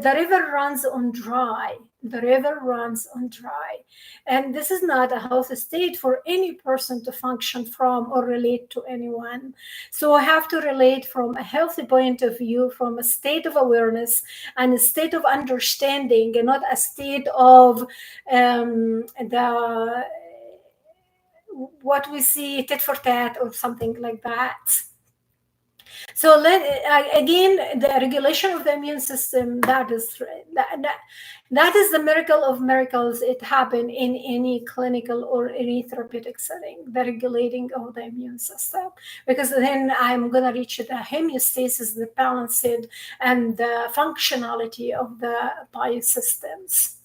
Speaker 1: river runs on dry. The river runs on dry, and this is not a healthy state for any person to function from or relate to anyone. So I have to relate from a healthy point of view, from a state of awareness and a state of understanding, and not a state of the what we see tit for tat or something like that. So again, the regulation of the immune system, that is the miracle of miracles. It happened in any clinical or any therapeutic setting, the regulating of the immune system, because then I'm going to reach the homeostasis, the balance, and the functionality of the biosystems.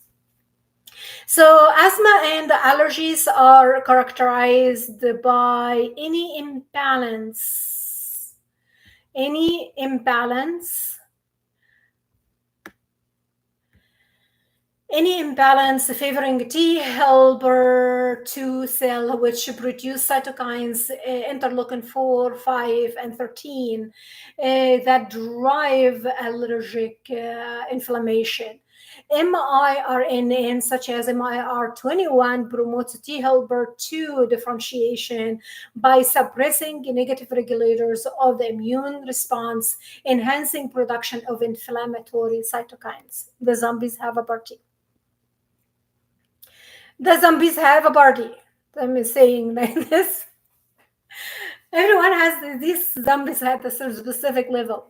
Speaker 1: So asthma and allergies are characterized by any imbalance favoring T helper 2 cell, which produce cytokines interleukin 4, 5, and 13 that drive allergic inflammation. miRNA, such as MIR21, promotes T helper 2 differentiation by suppressing negative regulators of the immune response, enhancing production of inflammatory cytokines. The zombies have a party. The zombies have a party. I'm saying like this. Everyone has these zombies at a specific level.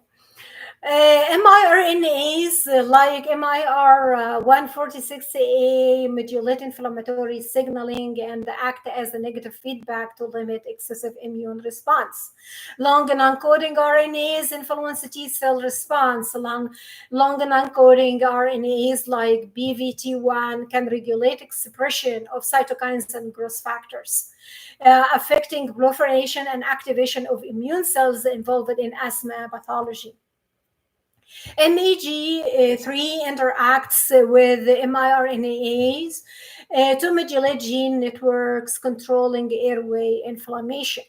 Speaker 1: miRNAs like MIR146A modulate inflammatory signaling and act as a negative feedback to limit excessive immune response. Long non-coding RNAs influence T cell response. Long non-coding RNAs like BVT1 can regulate expression of cytokines and growth factors, affecting proliferation and activation of immune cells involved in asthma pathology. MEG3 interacts with the miRNAs to modulate gene networks controlling airway inflammation.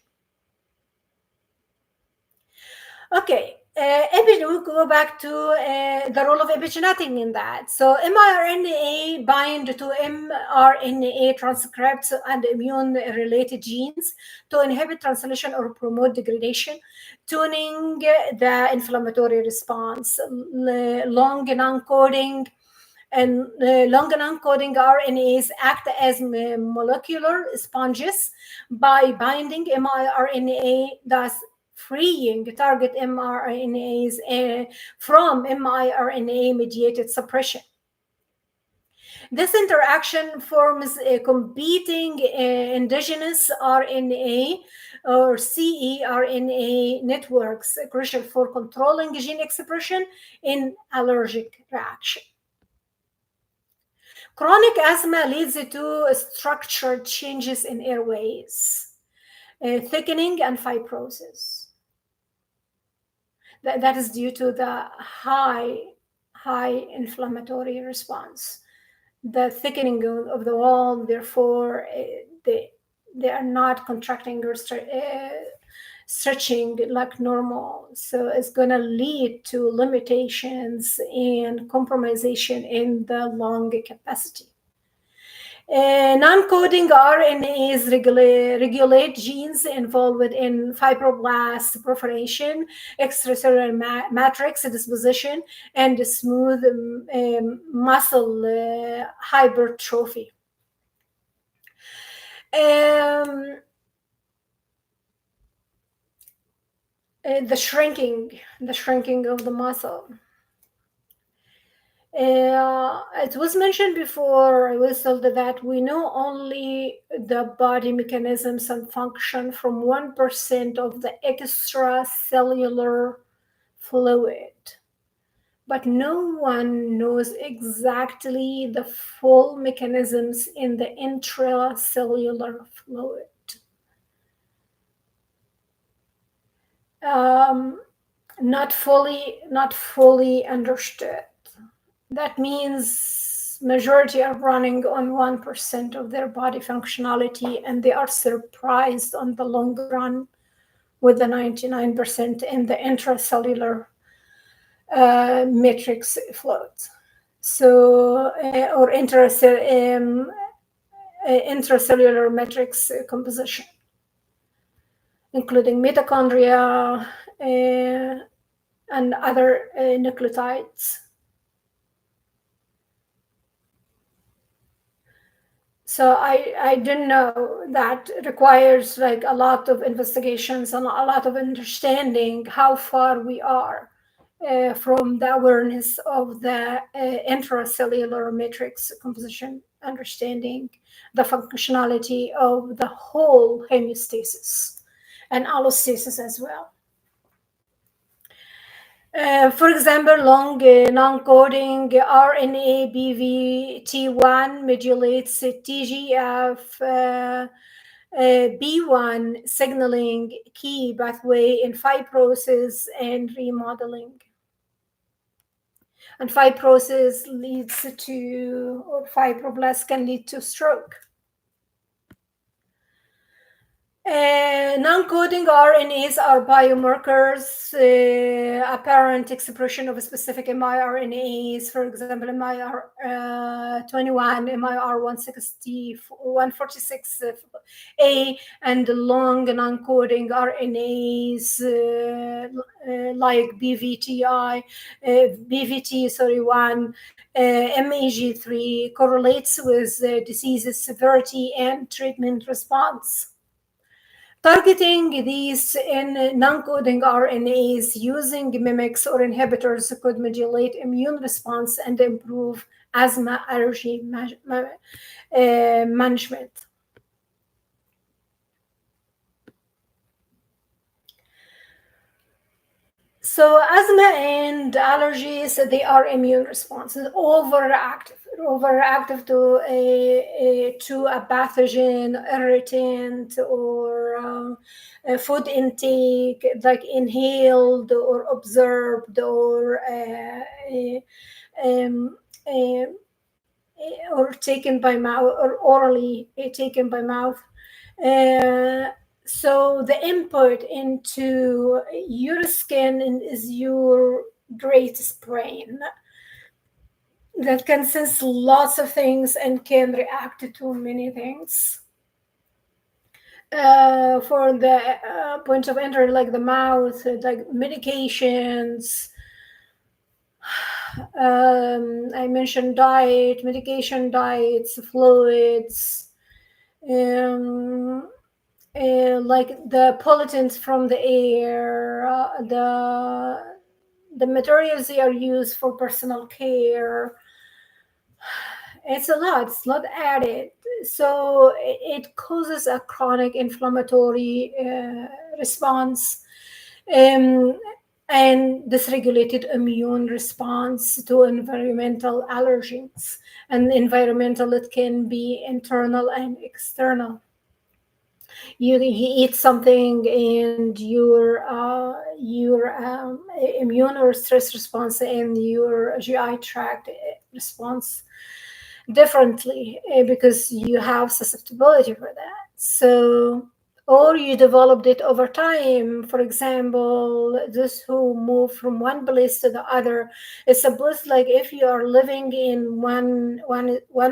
Speaker 1: Okay, we'll go back to the role of epigenetics in that. So miRNA bind to mRNA transcripts and immune-related genes to inhibit translation or promote degradation, tuning the inflammatory response. Long non-coding RNAs act as molecular sponges by binding miRNA, thus freeing target mRNAs from miRNA-mediated suppression. This interaction forms a competing endogenous RNA or ceRNA networks, crucial for controlling gene expression in allergic reaction. Chronic asthma leads to structured changes in airways, thickening and fibrosis. That is due to the high inflammatory response. The thickening of the wall, therefore, they are not contracting or stretching like normal. So it's going to lead to limitations and compromisation in the lung capacity. Non-coding RNAs regulate genes involved in fibroblast proliferation, extracellular matrix disposition, and smooth muscle hypertrophy. The shrinking of the muscle. It was mentioned before, I was told that we know only the body mechanisms and function from 1% of the extracellular fluid, but no one knows exactly the full mechanisms in the intracellular fluid. Not fully understood. That means majority are running on 1% of their body functionality, and they are surprised on the long run with the 99% in the intracellular matrix float. So, or intracellular matrix composition, including mitochondria and other nucleotides. So I didn't know that requires like a lot of investigations and a lot of understanding how far we are from the awareness of the intracellular matrix composition, understanding the functionality of the whole homeostasis and allostasis as well. For example, long non-coding RNA BVT1 modulates TGF-B1 signaling, key pathway in fibrosis and remodeling. And fibrosis leads to, or fibroblasts can lead to stroke. Non-coding RNAs are biomarkers, apparent expression of specific miRNAs, for example, MIR21, MIR160, 146A, and long non-coding RNAs like BVT1, MAG3 correlates with disease severity and treatment response. Targeting these in non-coding RNAs using mimics or inhibitors could modulate immune response and improve asthma allergy management. So asthma and allergies, they are immune responses, overreactive to a pathogen, irritant, or food intake, like inhaled or observed um, uh, or taken by mouth or orally taken by mouth. So the input into your skin is your greatest brain that can sense lots of things and can react to many things. For the point of entry, like the mouth, like medications, I mentioned diet, medication, diets, fluids, like the pollutants from the air, the materials they are used for personal care. It's a lot added. So it causes a chronic inflammatory response. Um, and dysregulated immune response to environmental allergens. And environmental, it can be internal and external. You eat something and your immune or stress response and your GI tract response differently because you have susceptibility for that. So, or you developed it over time. For example, those who move from one place to the other. It's supposed like if you are living in one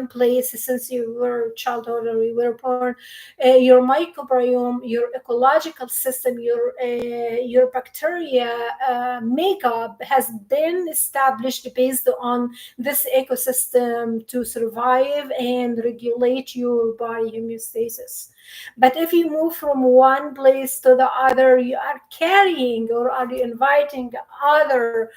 Speaker 1: place since you were childhood or you were born, your microbiome, your ecological system, your bacteria makeup has been established based on this ecosystem to survive and regulate your body homeostasis. But if you move from one place to the other, you are carrying or are you inviting other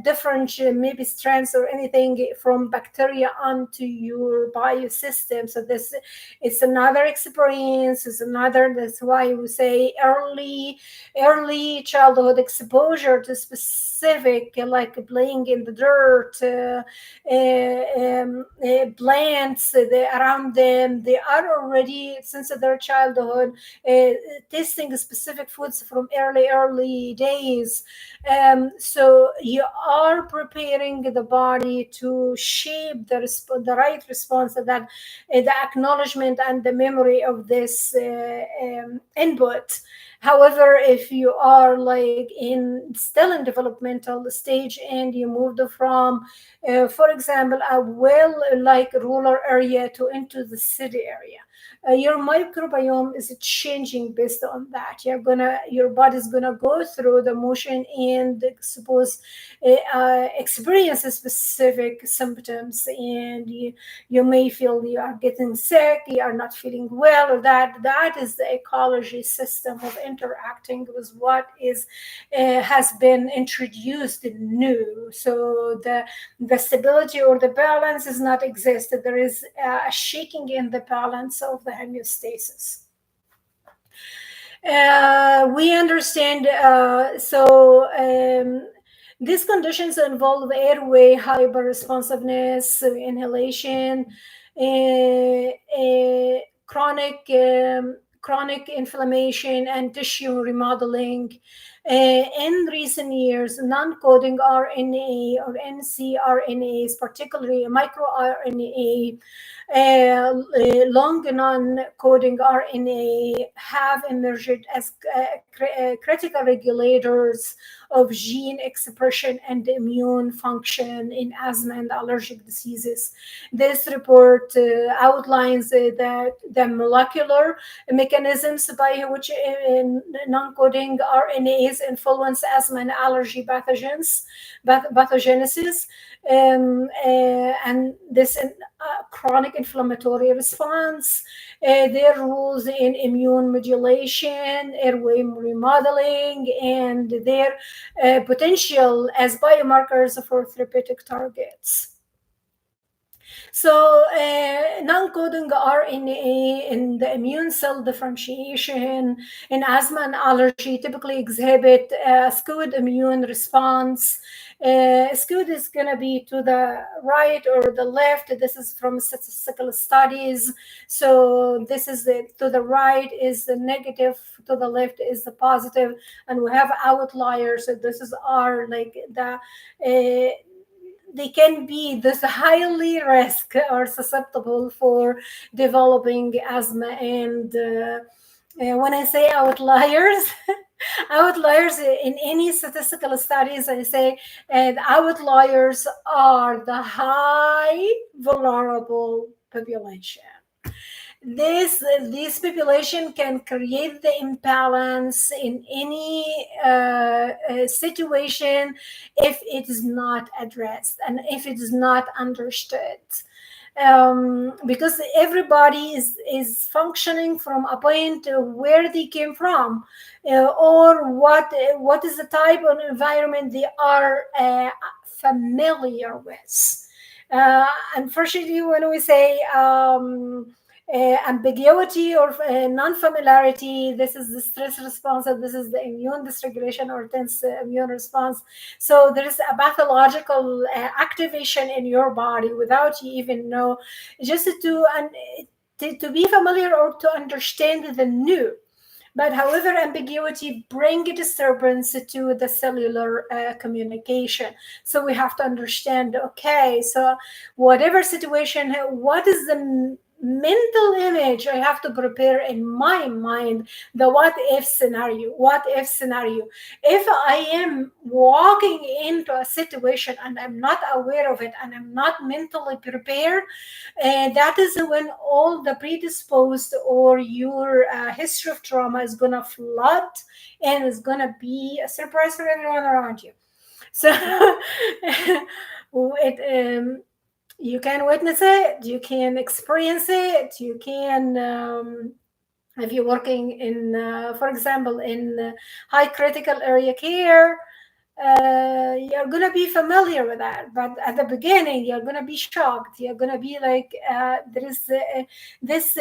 Speaker 1: different maybe strands or anything from bacteria onto your biosystem. So this is another experience, is another, that's why we say early childhood exposure to specific, like playing in the dirt, plants around them. They are already, since their childhood, tasting specific foods from early days. So you are preparing the body to shape the right response, that the acknowledgement and the memory of this input. However, if you are like still in developmental stage and you moved from, for example, a well like rural area to into the city area, your microbiome is changing based on that. Your body's gonna go through the motion and suppose experience specific symptoms, and you may feel you are getting sick, you are not feeling well, or that is the ecology system of interacting with what is has been introduced new. So the stability or the balance is not existed. There is a shaking in the balance of the homeostasis. We understand. These conditions involve airway hyperresponsiveness, inhalation, chronic inflammation, and tissue remodeling. In recent years, non-coding RNA or ncRNAs, particularly microRNA, long non-coding RNA, have emerged as critical regulators of gene expression and immune function in asthma and allergic diseases. This report outlines the molecular mechanisms by which non-coding RNAs influence asthma and allergy pathogenesis, and this chronic inflammatory response, their roles in immune modulation, airway remodeling, and their potential as biomarkers for therapeutic targets. So, non-coding RNA in the immune cell differentiation in asthma and allergy typically exhibit a skewed immune response. Skewed is going to be to the right or the left. This is from statistical studies. So this is to the right is the negative, to the left is the positive, and we have outliers. So this is our like the they can be this highly risk or susceptible for developing asthma. And when I say outliers, outliers in any statistical studies, I say outliers are the high vulnerable population. This population can create the imbalance in any situation if it is not addressed and if it is not understood. Because everybody is functioning from a point where they came from, or what is the type of environment they are familiar with. Unfortunately, when we say ambiguity or non-familiarity, this is the stress response, and this is the immune dysregulation or tense immune response. So there is a pathological activation in your body without you even know, just to be familiar or to understand the new. But however, ambiguity brings a disturbance to the cellular communication. So we have to understand, okay, so whatever situation, what is the mental image I have to prepare in my mind, the what if scenario. If I am walking into a situation and I'm not aware of it and I'm not mentally prepared, that is when all the predisposed or your history of trauma is gonna flood and is gonna be a surprise for everyone around you. So you can witness it, you can experience it, you can, if you're working in, for example, in high critical area care, you're going to be familiar with that. But at the beginning, you're going to be shocked. You're going to be like, there is this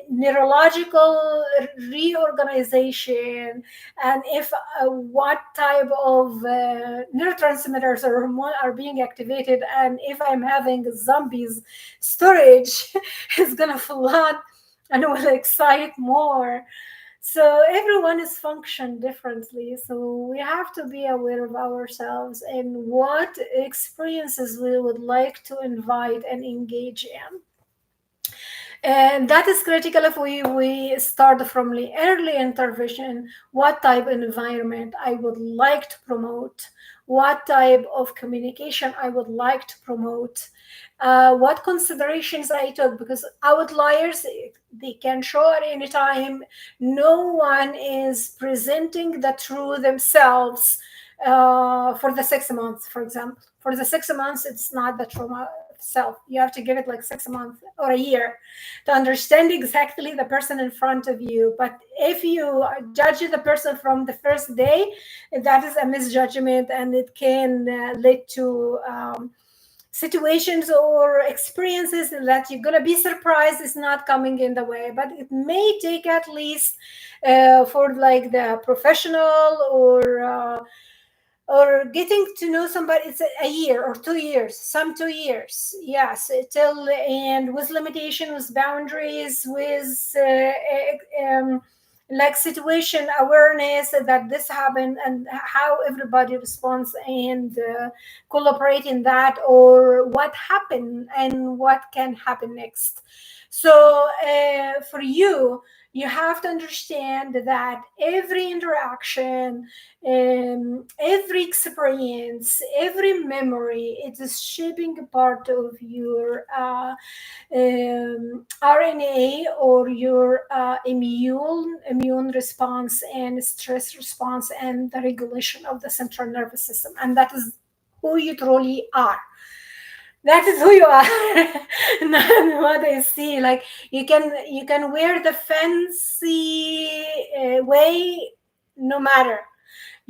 Speaker 1: neurological reorganization. And if what type of neurotransmitters or hormone are being activated, and if I'm having zombies storage, it's going to flood and will excite more. So everyone is functioned differently. So we have to be aware of ourselves and what experiences we would like to invite and engage in. And that is critical if we start from the early intervention, what type of environment I would like to promote, what type of communication I would like to promote, what considerations I took, because outliers, they can show at any time. No one is presenting the true themselves for the 6 months, for example. For the 6 months, it's not the trauma self. You have to give it like 6 months or a year to understand exactly the person in front of you. But if you judge the person from the first day, that is a misjudgment, and it can lead to situations or experiences that you're going to be surprised is not coming in the way. But it may take at least for like the professional or getting to know somebody, it's a year or 2 years, some 2 years, yes, till, and with limitation, with boundaries, with like situation awareness that this happened and how everybody responds and collaborate in that, or what happened and what can happen next. So for you, you have to understand that every interaction, every experience, every memory, it is shaping a part of your RNA, or your immune response and stress response and the regulation of the central nervous system, and that is who you truly are. That is who you are. Not what I see. Like you can wear the fancy way, no matter.